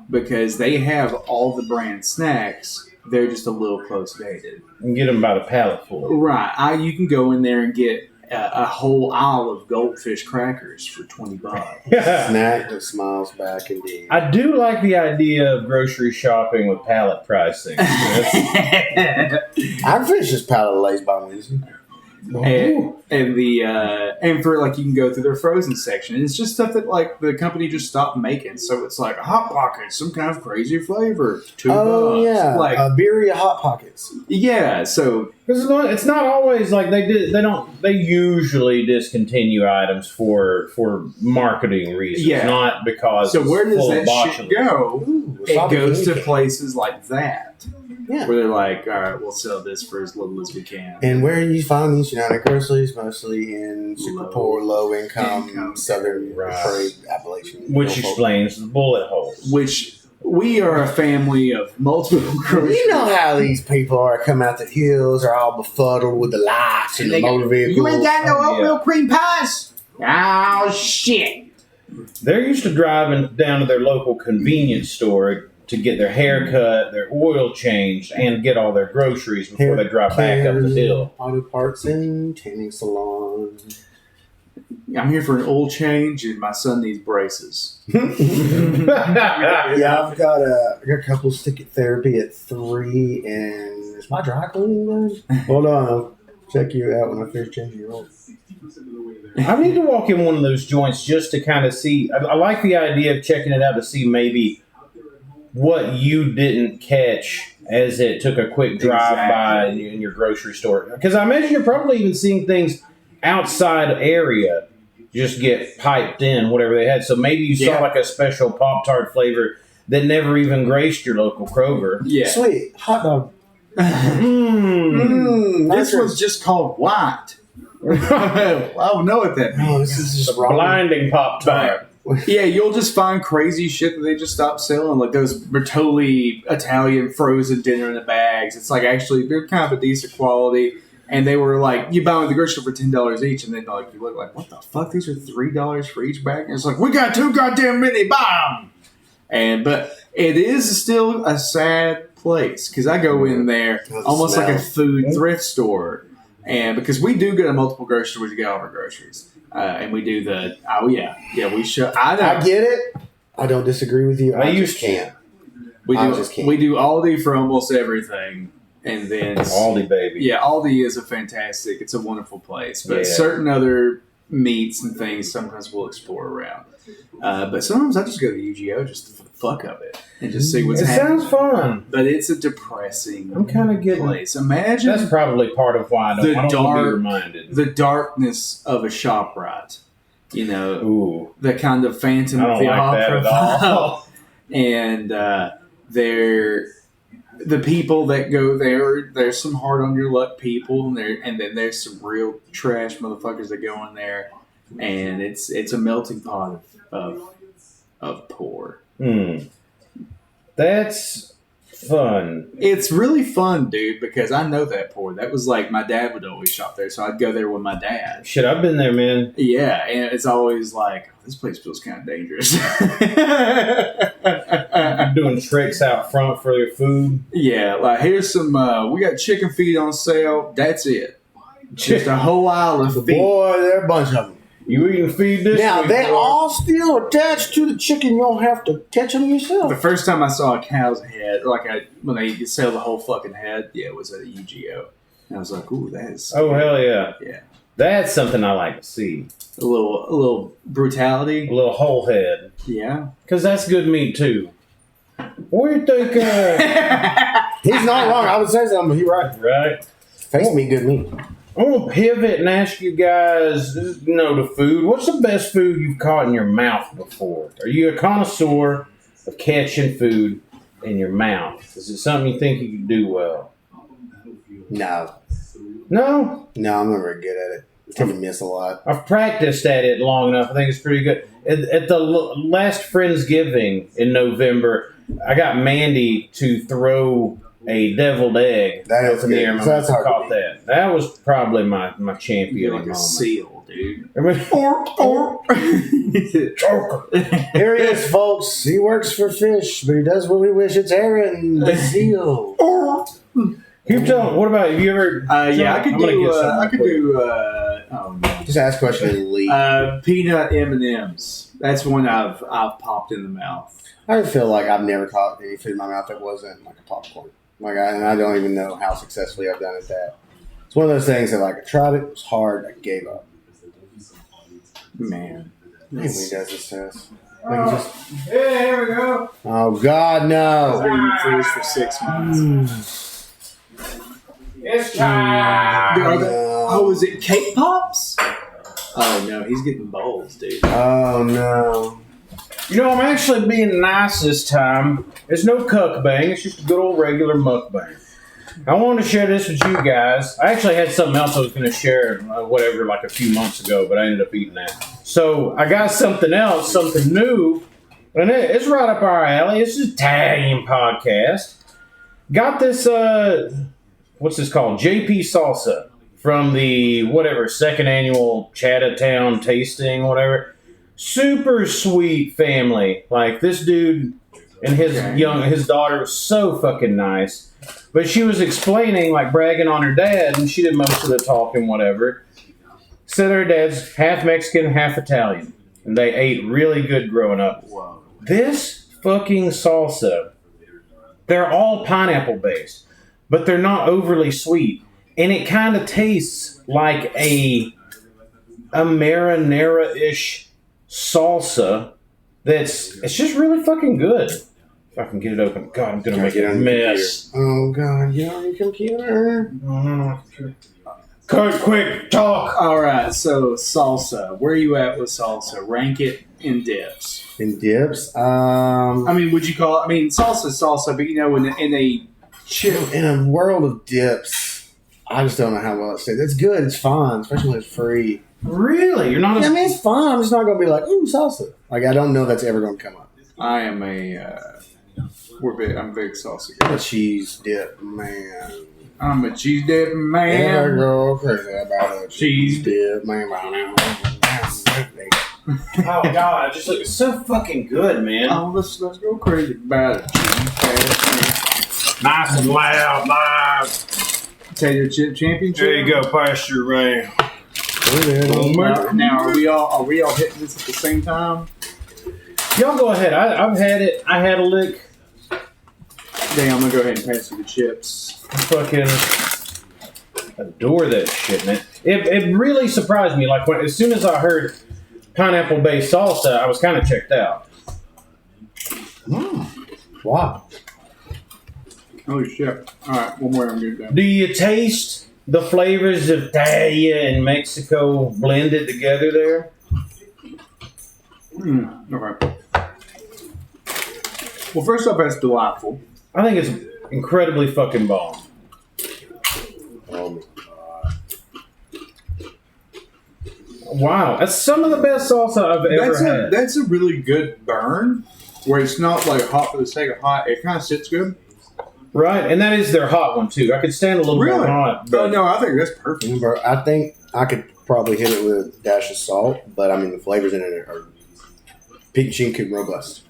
C: Because they have all the brand snacks, they're just a little close dated.
B: You can get them by the pallet full.
C: Right. You can go in there and get a whole aisle of goldfish crackers for $20.
A: Snack that smiles back indeed.
B: I do like the idea of grocery shopping with pallet pricing.
A: I finished this pallet of Lay's by Wednesday.
C: and for like you can go through their frozen section. And it's just stuff that like the company just stopped making. So it's like a Hot Pocket, some kind of crazy flavor, $2.
A: Oh yeah,
C: Like
A: Birria Hot Pockets.
C: yeah. So
B: Because it's not always like they usually discontinue items for marketing reasons, not because
C: so where does
B: full
C: that shit go?
A: Ooh,
C: It
A: wasabi
C: goes to
A: cake.
C: places like that.
A: Yeah.
C: Where they're like, all right, we'll sell this for as little as we can.
A: And where you find these United groceries, mostly in super poor, low income, southern trade Appalachian.
B: which explains the bullet holes.
C: Which we are a family of multiple groceries.
A: You know how these people are coming out the hills, are all befuddled with the lights and the motor vehicles.
C: You ain't got no oatmeal cream pies? Oh, shit.
B: They're used to driving down to their local convenience store to get their hair cut, their oil changed, and get all their groceries before they drive back up the hill.
A: Auto parts and tanning salon.
C: I'm here for an oil change, and my son needs braces.
A: Yeah, I got a couple stick it therapy at 3, and is my dry cleaning done? Hold on, I'll check you out when I finish changing your oil.
B: I need to walk in one of those joints just to kind of see. I like the idea of checking it out to see maybe what you didn't catch as it took a quick drive by in your grocery store. Because I imagine you're probably even seeing things outside area just get piped in, whatever they had. So maybe you saw like a special Pop-Tart flavor that never even graced your local Kroger.
C: Yeah.
A: Sweet hot dog.
C: This one's just called white. I don't know what that means.
A: No, this is just wrong.
B: Blinding Pop-Tart.
C: Yeah, you'll just find crazy shit that they just stopped selling, like those Bertolli Italian frozen dinner in the bags. It's like actually they're kind of a decent quality. And they were like, you buy them at the grocery store for $10 each, and then like you look like, what the fuck? These are $3 for each bag. And it's like, we got too goddamn many. Buy 'em. But it is still a sad place because I go in there almost like a food thrift store, and because we do go to multiple grocery stores to get all of our groceries, and we do we show. I
A: get it. I don't disagree with you. I just can't.
C: We do Aldi for almost everything. And then
B: Aldi, baby.
C: Yeah, Aldi is it's a wonderful place. But certain other meats and things sometimes we'll explore around. But sometimes I just go to UGO just for the fuck of it and just see what's happening. It
B: sounds fun.
C: But it's a depressing place.
B: Imagine. That's probably part of why I don't want to be reminded.
C: The darkness of a ShopRite. You know, the kind of Phantom of the Opera. Like that at all. And the people that go there's some hard on your luck people, and then there's some real trash motherfuckers that go in there, and it's a melting pot of poor.
B: That's fun.
C: It's really fun, dude, because I know that poor. That was like my dad would always shop there, so I'd go there with my dad.
B: Shit, I've been there, man.
C: Yeah, and it's always like, this place feels kind of dangerous.
B: Doing tricks out front for your food.
C: Yeah, like here's some. We got chicken feet on sale. That's it. Just a whole aisle of feet.
A: Boy, there are a bunch of them.
B: You eating feed this?
A: Now they all still attached to the chicken. You don't have to catch them yourself.
C: The first time I saw a cow's head, when they sell the whole fucking head, it was at a UGO. And I was like, ooh, that is.
B: Oh hell yeah!
C: Yeah,
B: that's something I like to see.
C: A little brutality,
B: a little whole head.
C: Yeah,
B: because that's good meat too. What do you think?
A: He's not wrong. I would say something. He's right.
B: Right.
A: Face meat, good meat.
B: I'm going to pivot and ask you guys, the food. What's the best food you've caught in your mouth before? Are you a connoisseur of catching food in your mouth? Is it something you think you can do well?
A: No?
B: No,
A: I'm not very good at it. I tend to miss a lot.
B: I've practiced at it long enough. I think it's pretty good. At the last Friendsgiving in November, I got Mandy to throw a deviled egg.
A: That is good. So that's hard
B: caught that. That was probably my champion.
C: You're like a seal, dude.
A: Here he is, folks. He works for fish, but he does what we wish. It's Aaron, the seal.
B: Keep telling. What about, have you ever?
C: I could do. Oh no.
A: Just ask a question and leave.
C: Peanut M&Ms. That's one I've popped in the mouth.
A: I feel like I've never caught any food in my mouth that wasn't like a popcorn. And I don't even know how successfully I've done it. That it's one of those things that I tried it, it was hard, I gave up.
C: Man,
A: maybe he does this to us.
B: Yeah, here we go.
A: Oh God, no!
C: You freeze for 6 months.
B: It's time.
C: Oh, is it cake pops? Oh no, he's getting bowls, dude.
A: Oh no.
B: I'm actually being nice this time. It's no cuckbang. It's just a good old regular mukbang. I wanted to share this with you guys. I actually had something else I was going to share, like a few months ago, but I ended up eating that. So I got something else, something new, and it's right up our alley. It's an Italian podcast. Got this, what's this called? JP Salsa from the, second annual Chattertown tasting, whatever. Super sweet family. Like, this dude and his daughter was so fucking nice. But she was explaining, bragging on her dad, and she did most of the talking, whatever. Said her dad's half Mexican, half Italian. And they ate really good growing up.
C: Whoa.
B: This fucking salsa, they're all pineapple based, but they're not overly sweet. And it kind of tastes like a marinara-ish salsa it's just really fucking good. If I can get it open. God, I'm going to make it a mess.
A: Oh, God, you're on your computer.
B: Cut, quick, talk.
C: All right, so salsa. Where are you at with salsa? Rank it in dips.
A: In dips?
C: Would you call it? Salsa's salsa, but
A: in a world of dips, I just don't know how well it's. It's good. It's fine, especially when it's free.
B: Really? You're not?
A: It's fine. I'm just not going to be like, ooh, salsa. I don't know that's ever going to come up.
C: I am I'm a big salsa guy.
A: The cheese dip, man.
C: I'm a cheese dip
A: Never
C: man.
A: go crazy about a cheese dip, man.
B: Oh God, just looks so fucking good, man.
C: Oh, let's go crazy about it. Cheese
B: Nice and loud, live.
C: Tater chip championship.
B: There you go, pasture rain.
C: Now are we all hitting this at the same time?
B: Y'all go ahead. I've had it. I had a lick.
C: Damn, I'm gonna go ahead and pass you the chips.
B: I fucking adore that shit, man. It really surprised me. Like as soon as I heard pineapple-based salsa, I was kind of checked out.
A: Wow.
C: Holy shit! All right, one more. I'm good. Then.
B: Do you taste the flavors of Italia and Mexico blended together there?
C: Okay. Well, first off, that's delightful.
B: I think it's incredibly fucking bomb. Wow, that's some of the best salsa I've ever had.
C: That's a really good burn, where it's not like hot for the sake of hot. It kind of sits good.
B: Right, and that is their hot one too. I could stand a little more hot.
C: Oh no, I think that's perfect.
A: I think I could probably hit it with a dash of salt, but I mean the flavors in it are peach and robust.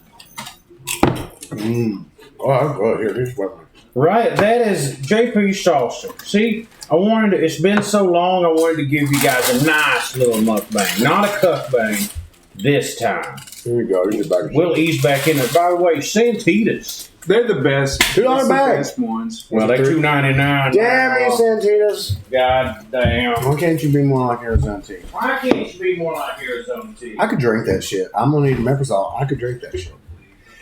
A: Oh, here's one.
B: Right, that is JP salsa. See, it's been so long, I wanted to give you guys a nice little mukbang. Not a cuckbang this time.
A: Here you go.
B: We'll ease back in it. By the way, Santitas.
C: They're the best.
A: $2 bag.
C: Best ones.
B: Well, they're $2.99.
A: Damn you, Santitas.
B: God damn.
A: Why can't you be more like Arizona tea?
B: Why can't you be more like Arizona tea?
A: I could drink that shit. I'm gonna need Meprazole. I could drink that shit.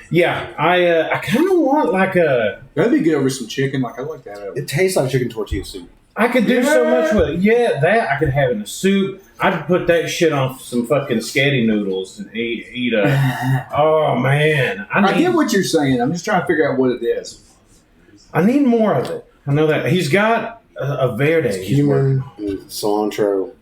B: Yeah, I kind of want like a...
C: That'd be good over some chicken. Like, I like that.
A: It tastes like chicken tortilla soup.
B: I could do so much with it. Yeah, that I could have in a soup. I'd put that shit on some fucking sketty noodles and eat a... Oh, man.
C: I get what you're saying. I'm just trying to figure out what it is.
B: I need more of it. I know that. He's got a verde.
A: Cumin and cilantro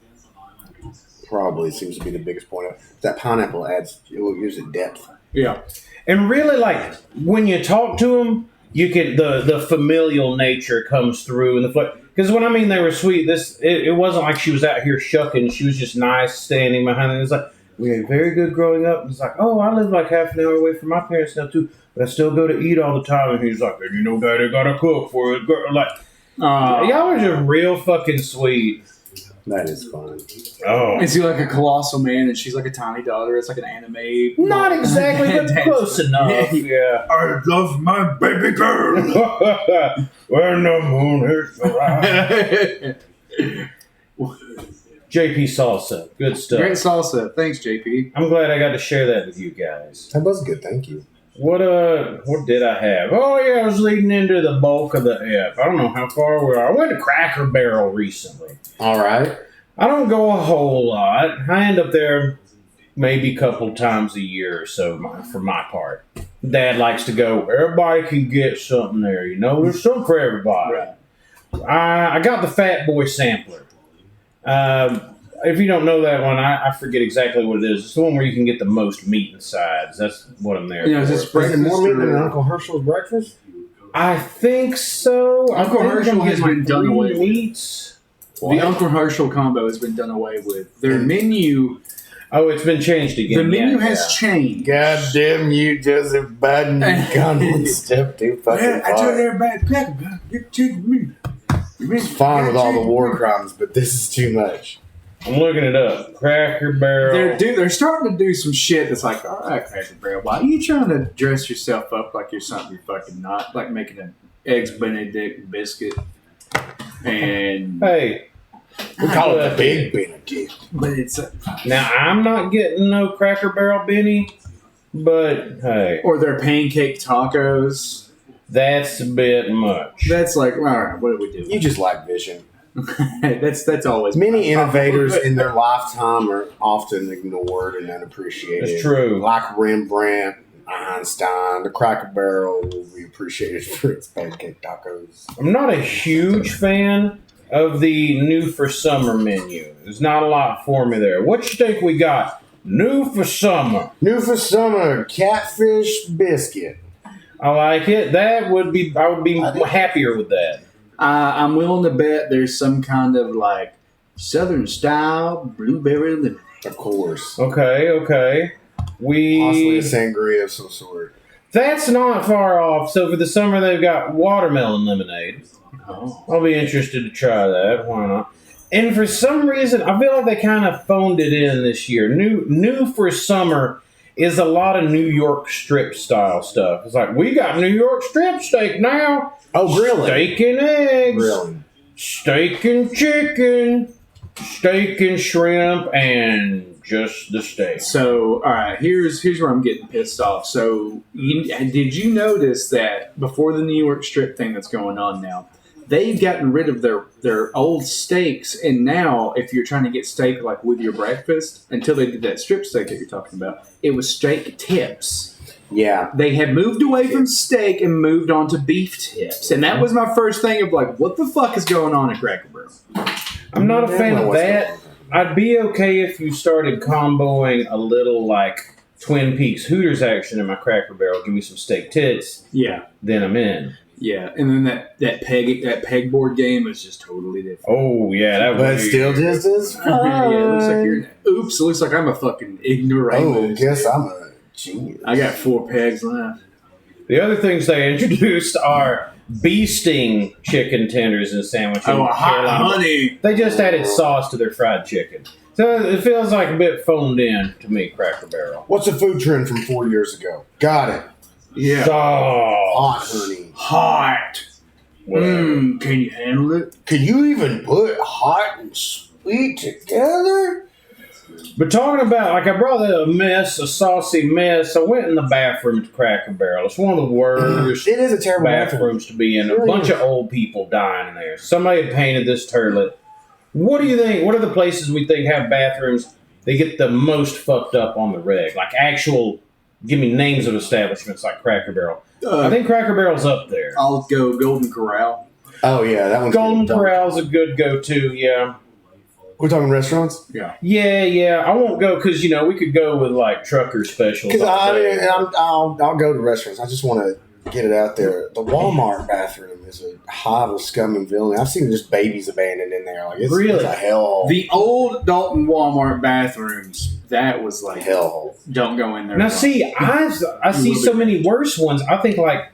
A: probably seems to be the biggest point. That pineapple gives it depth.
C: Yeah.
B: And really, like, when you talk to him, you can the familial nature comes through and the flavor. Because when I mean they were sweet, it wasn't like she was out here shucking. She was just nice, standing behind it. It's like, we had very good growing up. It's like, oh, I live like half an hour away from my parents now too, but I still go to eat all the time. And he's like, and you know, Daddy gotta cook for it. Like, y'all are just real fucking sweet.
A: That is fun.
B: Oh,
C: Is he like a colossal man and she's like a tiny daughter? It's like an anime.
B: not exactly, but close enough. Yeah.
C: I love my baby girl.
B: When the moon hits the rise. JP salsa, good stuff.
C: Great salsa. Thanks, JP.
B: I'm glad I got to share that with you guys.
A: That was good. Thank you.
B: What did I have? Oh yeah, I was leading into the bulk of the F. I don't know how far we are. I went to Cracker Barrel recently.
A: All right.
B: I don't go a whole lot. I end up there maybe a couple times a year or so for my part. Dad likes to go, everybody can get something there, you know? There's something for everybody.
C: Right.
B: I got the Fat Boy Sampler. If you don't know that one, I forget exactly what it is. It's the one where you can get the most meat and sides. That's what I'm there for.
C: Is
A: Is it more meat than Uncle Herschel's breakfast?
B: I think so.
C: Uncle Herschel has been done away with.
B: Meats.
C: The Uncle Herschel combo has been done away with. Their menu...
B: Oh, it's been changed again.
C: The menu has changed.
A: God damn you, Joseph Biden. You gone one step too fucking
C: I told
A: far.
C: everybody, get chicken meat.
A: It's fine with all the war crimes, but this is too much.
B: I'm looking it up. Cracker Barrel.
C: They're starting to do some shit that's like, all right, Cracker Barrel, why are you trying to dress yourself up like you're something you're fucking not? Like making an Eggs Benedict biscuit. And
B: Hey.
A: We call it the Big Benedict.
C: but it's
B: Now, I'm not getting no Cracker Barrel Benny, but hey,
C: or their pancake tacos.
B: that's a bit much.
C: That's like, all right, what do we do?
A: You just like vision.
C: that's always
A: Many innovators in their lifetime are often ignored and unappreciated.
B: It's true.
A: Like Rembrandt, Einstein, the Cracker Barrel will be appreciated for its pancake tacos.
B: I'm not a huge fan of the new for summer menu. There's not a lot for me there. What you think we got? New for summer.
A: New for summer, catfish biscuit.
B: I like it. I would be happier with that.
C: I'm willing to bet there's some kind of like Southern style blueberry lemonade.
A: Of course.
B: Okay.
A: Possibly a sangria of some sort.
B: That's not far off. So for the summer, they've got watermelon lemonade.
C: Oh.
B: I'll be interested to try that. Why not? And for some reason, I feel like they kind of phoned it in this year. New for summer is a lot of New York strip style stuff. It's like, we got New York strip steak now.
A: Oh, grilling.
B: Steak and eggs.
A: Grilling.
B: Steak and chicken. Steak and shrimp and just the steak.
C: So, all right, here's where I'm getting pissed off. So, did you notice that before the New York strip thing that's going on now, they've gotten rid of their old steaks, and now if you're trying to get steak like with your breakfast, until they did that strip steak that you're talking about, it was steak tips.
A: Yeah.
C: They had moved away from steak and moved on to beef tips, and that was my first thing of like, what the fuck is going on at Cracker Barrel?
B: I'm not a fan of that. I'd be okay if you started comboing a little like Twin Peaks Hooters action in my Cracker Barrel. Give me some steak tits.
C: Yeah.
B: Then I'm in.
C: Yeah, and then that pegboard game is just totally different.
B: Oh yeah, that was.
A: But still just as fun.
C: Yeah, it looks like you're. Oops! It looks like I'm a fucking ignoramus.
A: Oh, guess I'm a genius.
C: I got 4 pegs left.
B: The other things they introduced are bee sting chicken tenders and sandwich.
C: Oh, hot honey!
B: They just added sauce to their fried chicken, so it feels like a bit phoned in to me. Cracker Barrel.
A: What's a food trend from 4 years ago? Got it.
C: Yeah.
A: Hot honey.
C: Hot. Can you handle it?
A: Could you even put hot and sweet together?
B: But talking about, like, I brought a saucy mess. I went in the bathroom to Cracker Barrel. It's one of the worst
A: It is a terrible
B: bathrooms to be in. A bunch of old people dying in there. Somebody had painted this toilet. What do you think? What are the places we think have bathrooms that get the most fucked up on the reg? Like actual, give me names of establishments like Cracker Barrel. I think Cracker Barrel's up there.
C: I'll go Golden Corral.
A: Oh, yeah, that one's
B: Golden Corral's a good go-to, yeah.
A: We're talking restaurants?
C: Yeah.
B: Yeah. I won't go because, we could go with, like, trucker specials.
A: Because I'll go to restaurants. I just want to get it out there. The Walmart bathroom is a hive of scum and villainy. I've seen just babies abandoned in there. Like it's a hellhole.
C: The old Dalton Walmart bathrooms, that was like
A: hellhole.
C: Don't go in there.
B: Now, see, I see so many worse ones. I think, like,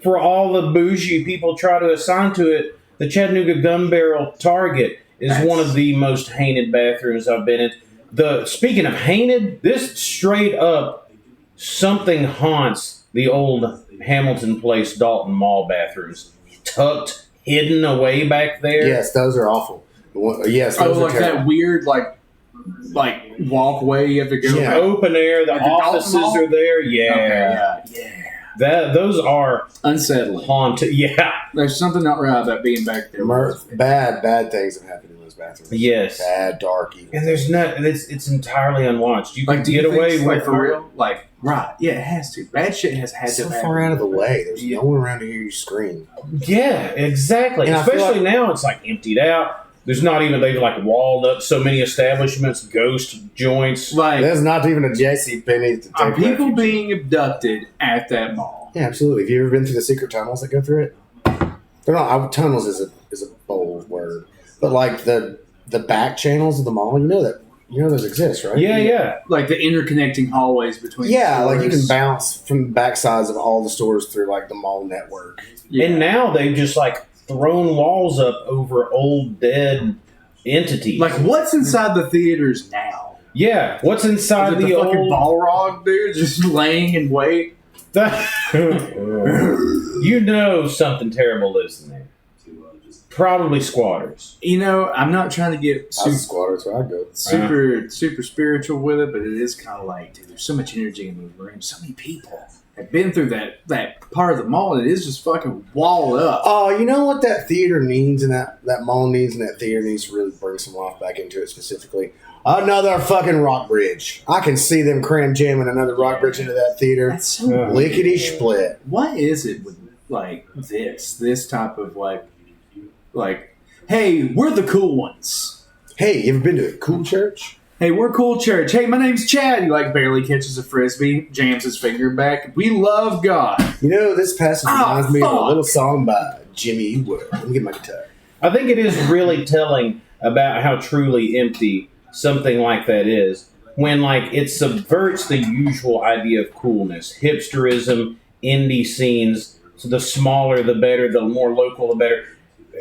B: for all the bougie people try to assign to it, the Chattanooga Gun Barrel Target is one of the most hated bathrooms I've been in. Speaking of hated, this straight up something haunts the old Hamilton Place Dalton Mall bathrooms. Tucked, hidden away back there.
A: Yes, those are awful. Yes, those are
C: like
A: terrible.
C: that weird like walkway you have to go.
B: Yeah. Open air. The offices are there. Yeah.
C: Okay,
B: Those are
C: unsettling.
B: Haunted. Yeah.
C: There's something not right about being back there.
A: Bad things have happened in those bathrooms.
B: Yes.
A: Bad, dark, evil.
B: And there's it's entirely unwatched. You can get away with
C: for real. Like, right. Yeah, it has to. Bad shit has had
A: so
C: to happen.
A: far out of the way. There's no one around to hear you scream.
B: Yeah, exactly.
A: And
B: especially now it's like emptied out. There's not even, they've like walled up so many establishments, ghost joints.
C: Like,
A: there's not even a JCPenney to take
C: are people
A: refuge.
C: being abducted at that mall?
A: Yeah, absolutely. Have you ever been through the secret tunnels that go through it? They're not, tunnels is a bold word. But like the back channels of the mall, you know those exist, right?
B: Yeah.
C: Like the interconnecting hallways between
A: Yeah,
C: stores.
A: like you can bounce from the back sides of all the stores through like the mall network.
C: Yeah.
B: And now they've just like thrown walls up over old dead entities.
C: Like, what's inside the theaters now?
B: Yeah, what's inside
C: Is it
B: the
C: fucking
B: old
C: Balrog dude just laying in wait?
B: Something terrible is in there. Probably squatters.
C: I'm not trying to get
A: I was a squatter, that's where I go.
C: super spiritual with it, but it is kind of like, dude, there's so much energy in those rooms. So many people have been through that part of the mall, and it is just fucking walled up.
A: Oh, you know what that theater needs and that mall needs and that theater needs to really bring some life back into it specifically? Another fucking rock bridge. I can see them cram jamming another rock bridge into that theater.
C: That's so
A: Lickety split.
C: What is it with like this type of like, hey, we're the cool ones.
A: Hey, you ever been to a cool church?
C: Hey, we're cool church. Hey, my name's Chad. He like barely catches a frisbee, jams his finger back. We love God.
A: This passage reminds me of a little song by Jimmy, you would. Let me get my guitar.
B: I think it is really telling about how truly empty something like that is when, like, it subverts the usual idea of coolness, hipsterism, indie scenes. So the smaller, the better. The more local, the better.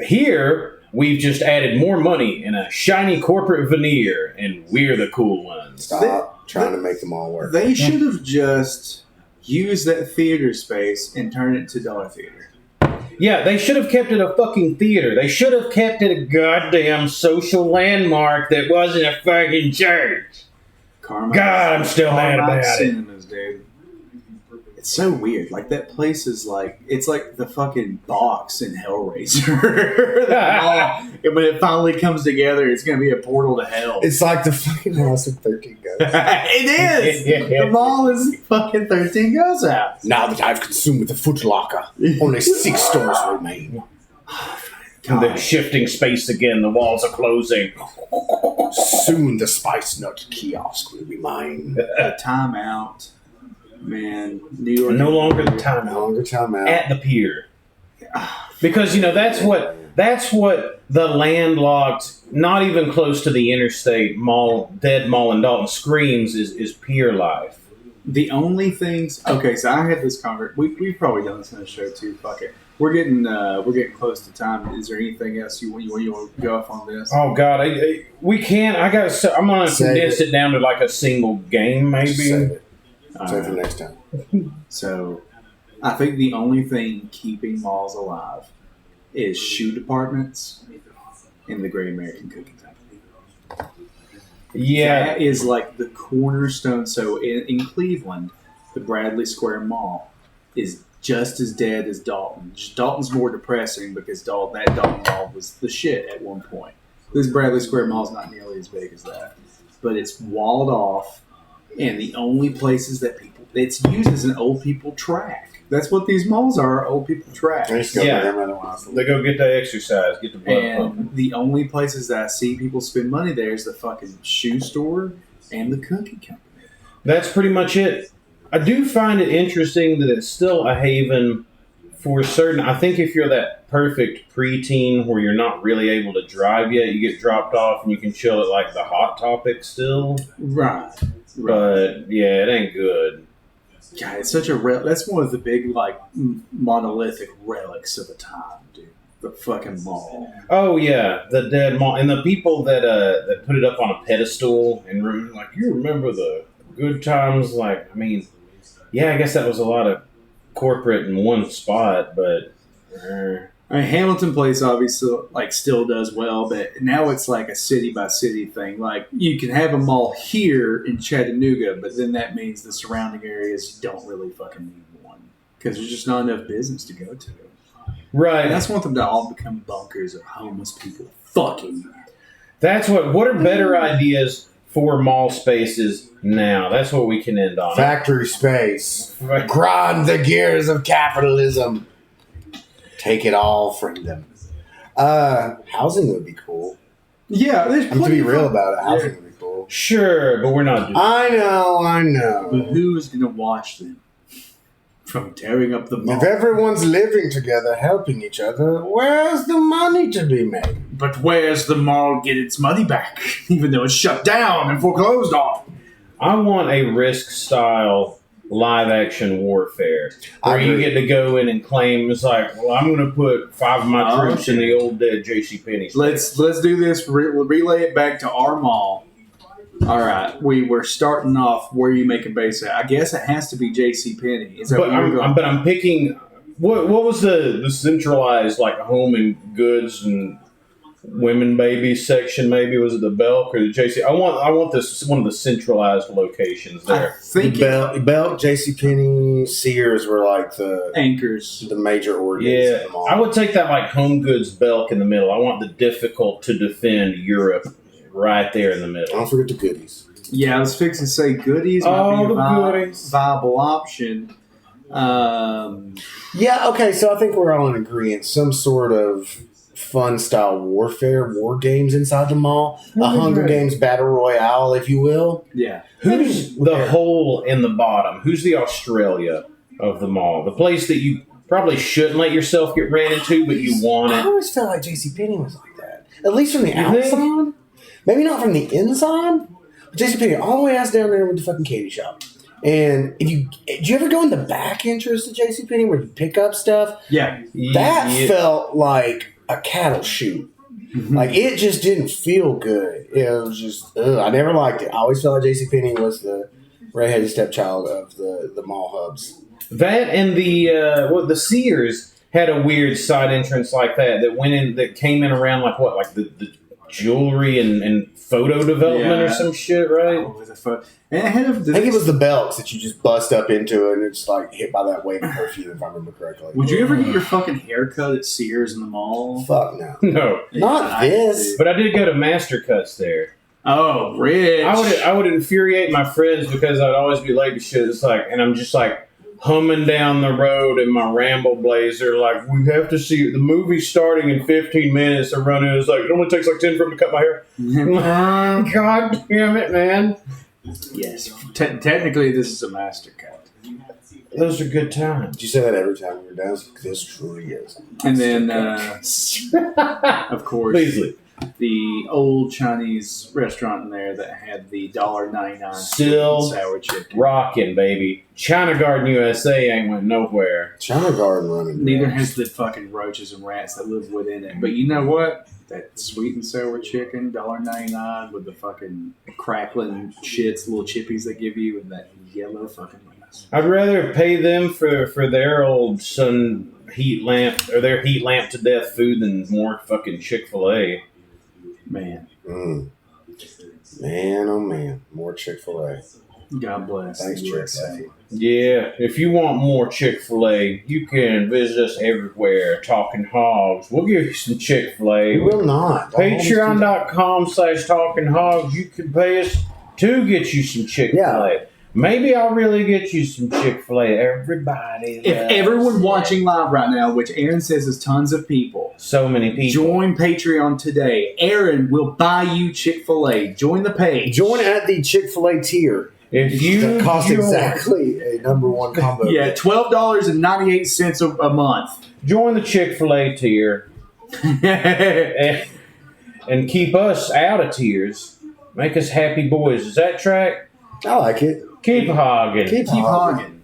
B: Here, we've just added more money and a shiny corporate veneer, and we're the cool ones.
A: Stop trying to make them all work.
C: They should have just used that theater space and turned it to dollar theater.
B: Yeah, they should have kept it a fucking theater. They should have kept it a goddamn social landmark that wasn't a fucking church.
C: Carmine,
B: God, I'm still mad
C: Carmine
B: about it.
C: Cinemas, dude. It's so weird. Like, that place is like, it's like the fucking box in Hellraiser. And when it finally comes together, it's going to be a portal to hell.
A: It's like the fucking House of 13 Ghosts.
C: It is! The mall is fucking 13 Ghosts House.
A: Now that I've consumed the footlocker, only 6 stores remain.
B: The shifting space again. The walls are closing.
A: Soon the Spice Nut kiosk will be mine.
C: A timeout. Man, New York.
B: No longer the time
A: No longer time out.
B: at the pier. Because, you know, that's what the landlocked, not even close to the interstate mall, dead mall in Dalton screams is pier life.
C: The only things. Okay, so I had this conversation. We've probably done this in the show too. Fuck it. We're getting close to time. Is there anything else you want to go off on this?
B: Oh God, we can't. I'm gonna condense it down to like a single game, maybe.
A: Save it. Save for next time.
C: So, I think the only thing keeping malls alive is shoe departments and the Great American Cookie Company.
B: Yeah,
C: That is like the cornerstone. So in Cleveland, the Bradley Square Mall is just as dead as Dalton. Just Dalton's more depressing because that Dalton Mall was the shit at one point. This Bradley Square Mall is not nearly as big as that, but it's walled off, and the only places that it's used as an old people track. That's what these malls are, old people track.
A: I just go
B: Yeah.
A: there every once in a
B: they go get the exercise, get the blood pumping.
C: And the only places that I see people spend money there is the fucking shoe store and the cookie company.
B: That's pretty much it. I do find it interesting that it's still a haven for certain. I think if you're that perfect preteen where you're not really able to drive yet, you get dropped off and you can chill at like the Hot Topic still.
C: Right.
B: But yeah, it ain't good.
C: God, it's such a that's one of the big like monolithic relics of a time, dude. The fucking mall.
B: Oh yeah, the dead mall, and the people that put it up on a pedestal and like you remember the good times. Like, I mean, yeah, I guess that was a lot of corporate in one spot, but.
C: I mean, Hamilton Place obviously like still does well, but now it's like a city by city thing. Like you can have a mall here in Chattanooga, but then that means the surrounding areas don't really fucking need one because there's just not enough business to go to.
B: Right.
C: And that's want them to all become bunkers of homeless people. Fucking.
B: That's what are better ideas for mall spaces now? That's what we can end on.
A: Factory space. Grind the gears of capitalism. Take it all from them. Housing would be cool.
C: Yeah, there's
A: I'm to be real about it. Housing would be cool.
B: Sure, but we're not doing
A: I know.
C: But who is going to watch them from tearing up the mall?
A: If everyone's living together, helping each other, where's the money to be made?
C: But where's the mall get its money back, even though it's shut down and foreclosed on?
B: I want a Risk style live action warfare where you get to go in and claim it's like, well, I'm going to put 5 of my troops in the old dead JCPenney.
C: Let's do this. Relay it back to our mall. All right, we were starting off where you make a base at. I guess it has to be JCPenney. Is that
B: But
C: what you're going?
B: but I'm picking what was the centralized like home and goods and women babies section? Maybe was it the Belk or the JC? I want this one of the centralized locations there.
C: I think
A: Belk, JCPenney, Sears were like the
C: anchors.
A: the major organs of
B: Yeah,
A: the mall.
B: I would take that like home goods Belk in the middle. I want the difficult to defend Europe right there in the middle.
A: Don't forget the goodies.
C: Yeah, I was fixing to say goodies might be
B: Oh,
C: a
B: the goodies.
C: viable option.
A: Yeah, okay, so I think we're all in agreement. Some sort of fun style warfare, war games inside the mall. A Hunger Games Battle Royale, if you will.
C: Yeah.
B: Who's the hole in the bottom? Who's the Australia of the mall? The place that you probably shouldn't let yourself get ran into, but you want
A: I
B: it.
A: always felt like JCPenney was like that. At least from the
B: You think?
A: outside. Maybe not from the inside. But JCPenney, all the way ass down there with the fucking candy shop. And did you ever go in the back entrance to JCPenney where you pick up stuff?
C: Yeah.
A: That felt like a cattle chute. Like, it just didn't feel good. It was just, I never liked it. I always felt like JCPenney was the redheaded stepchild of the mall hubs.
B: That and the Sears had a weird side entrance like that came in around like the jewelry and photo development or some shit, right?
C: And
A: I think it was the Belks that you just bust up into it and it's like hit by that wave of perfume, if I remember correctly.
C: Would you ever get your fucking haircut at Sears in the mall?
A: Fuck no.
B: No.
A: Not this.
B: But I did go to Master Cuts there.
C: Oh, rich.
B: I would infuriate my friends because I'd always be late to shit. It's like, and I'm just like humming down the road in my Ramble Blazer, like, we have to see it. The movie's starting in 15 minutes. I'm running. It's like, it only takes like 10 for him to cut my hair. God damn it, man.
C: Yes. Technically, this is a master cut.
B: Those are good times.
A: Did you say that every time we were down? This truly is.
C: And then, of course,
B: Beasley.
C: The old Chinese restaurant in there that had the $1.99
B: Still
C: sour chicken.
B: Rocking, baby. China Garden USA ain't went nowhere.
A: China Garden running.
C: Neither has the fucking roaches and rats that live within it. But you know what? That sweet and sour chicken, $1.99 with the fucking crackling shits, little chippies they give you, and that yellow fucking mess.
B: I'd rather pay them for their old sun heat lamp or their heat lamp to death food than more fucking Chick-fil-A.
C: Man.
A: Man, oh man. More Chick-fil-A.
C: God bless.
A: Thanks,
C: USA.
B: Yeah, if you want more Chick-fil-A, you can visit us everywhere. Talking Hogs. We'll give you some Chick-fil-A.
A: We will not.
B: Patreon.com/Talking Hogs. You can pay us to get you some Chick-fil-A.
A: Yeah.
B: Maybe I'll really get you some Chick-fil-A. Everybody.
C: If everyone watching live right now, which Aaron says is tons of people,
B: so many people.
C: join Patreon today. Aaron will buy you Chick-fil-A. Join the page.
A: Join at the Chick-fil-A tier.
B: If you
A: that costs exactly a #1 combo.
C: Yeah, $12.98 a month.
B: join the Chick-fil-A tier and keep us out of tears. Make us happy boys. Is that track?
A: I like it.
B: Keep hogging.
A: Keep hogging.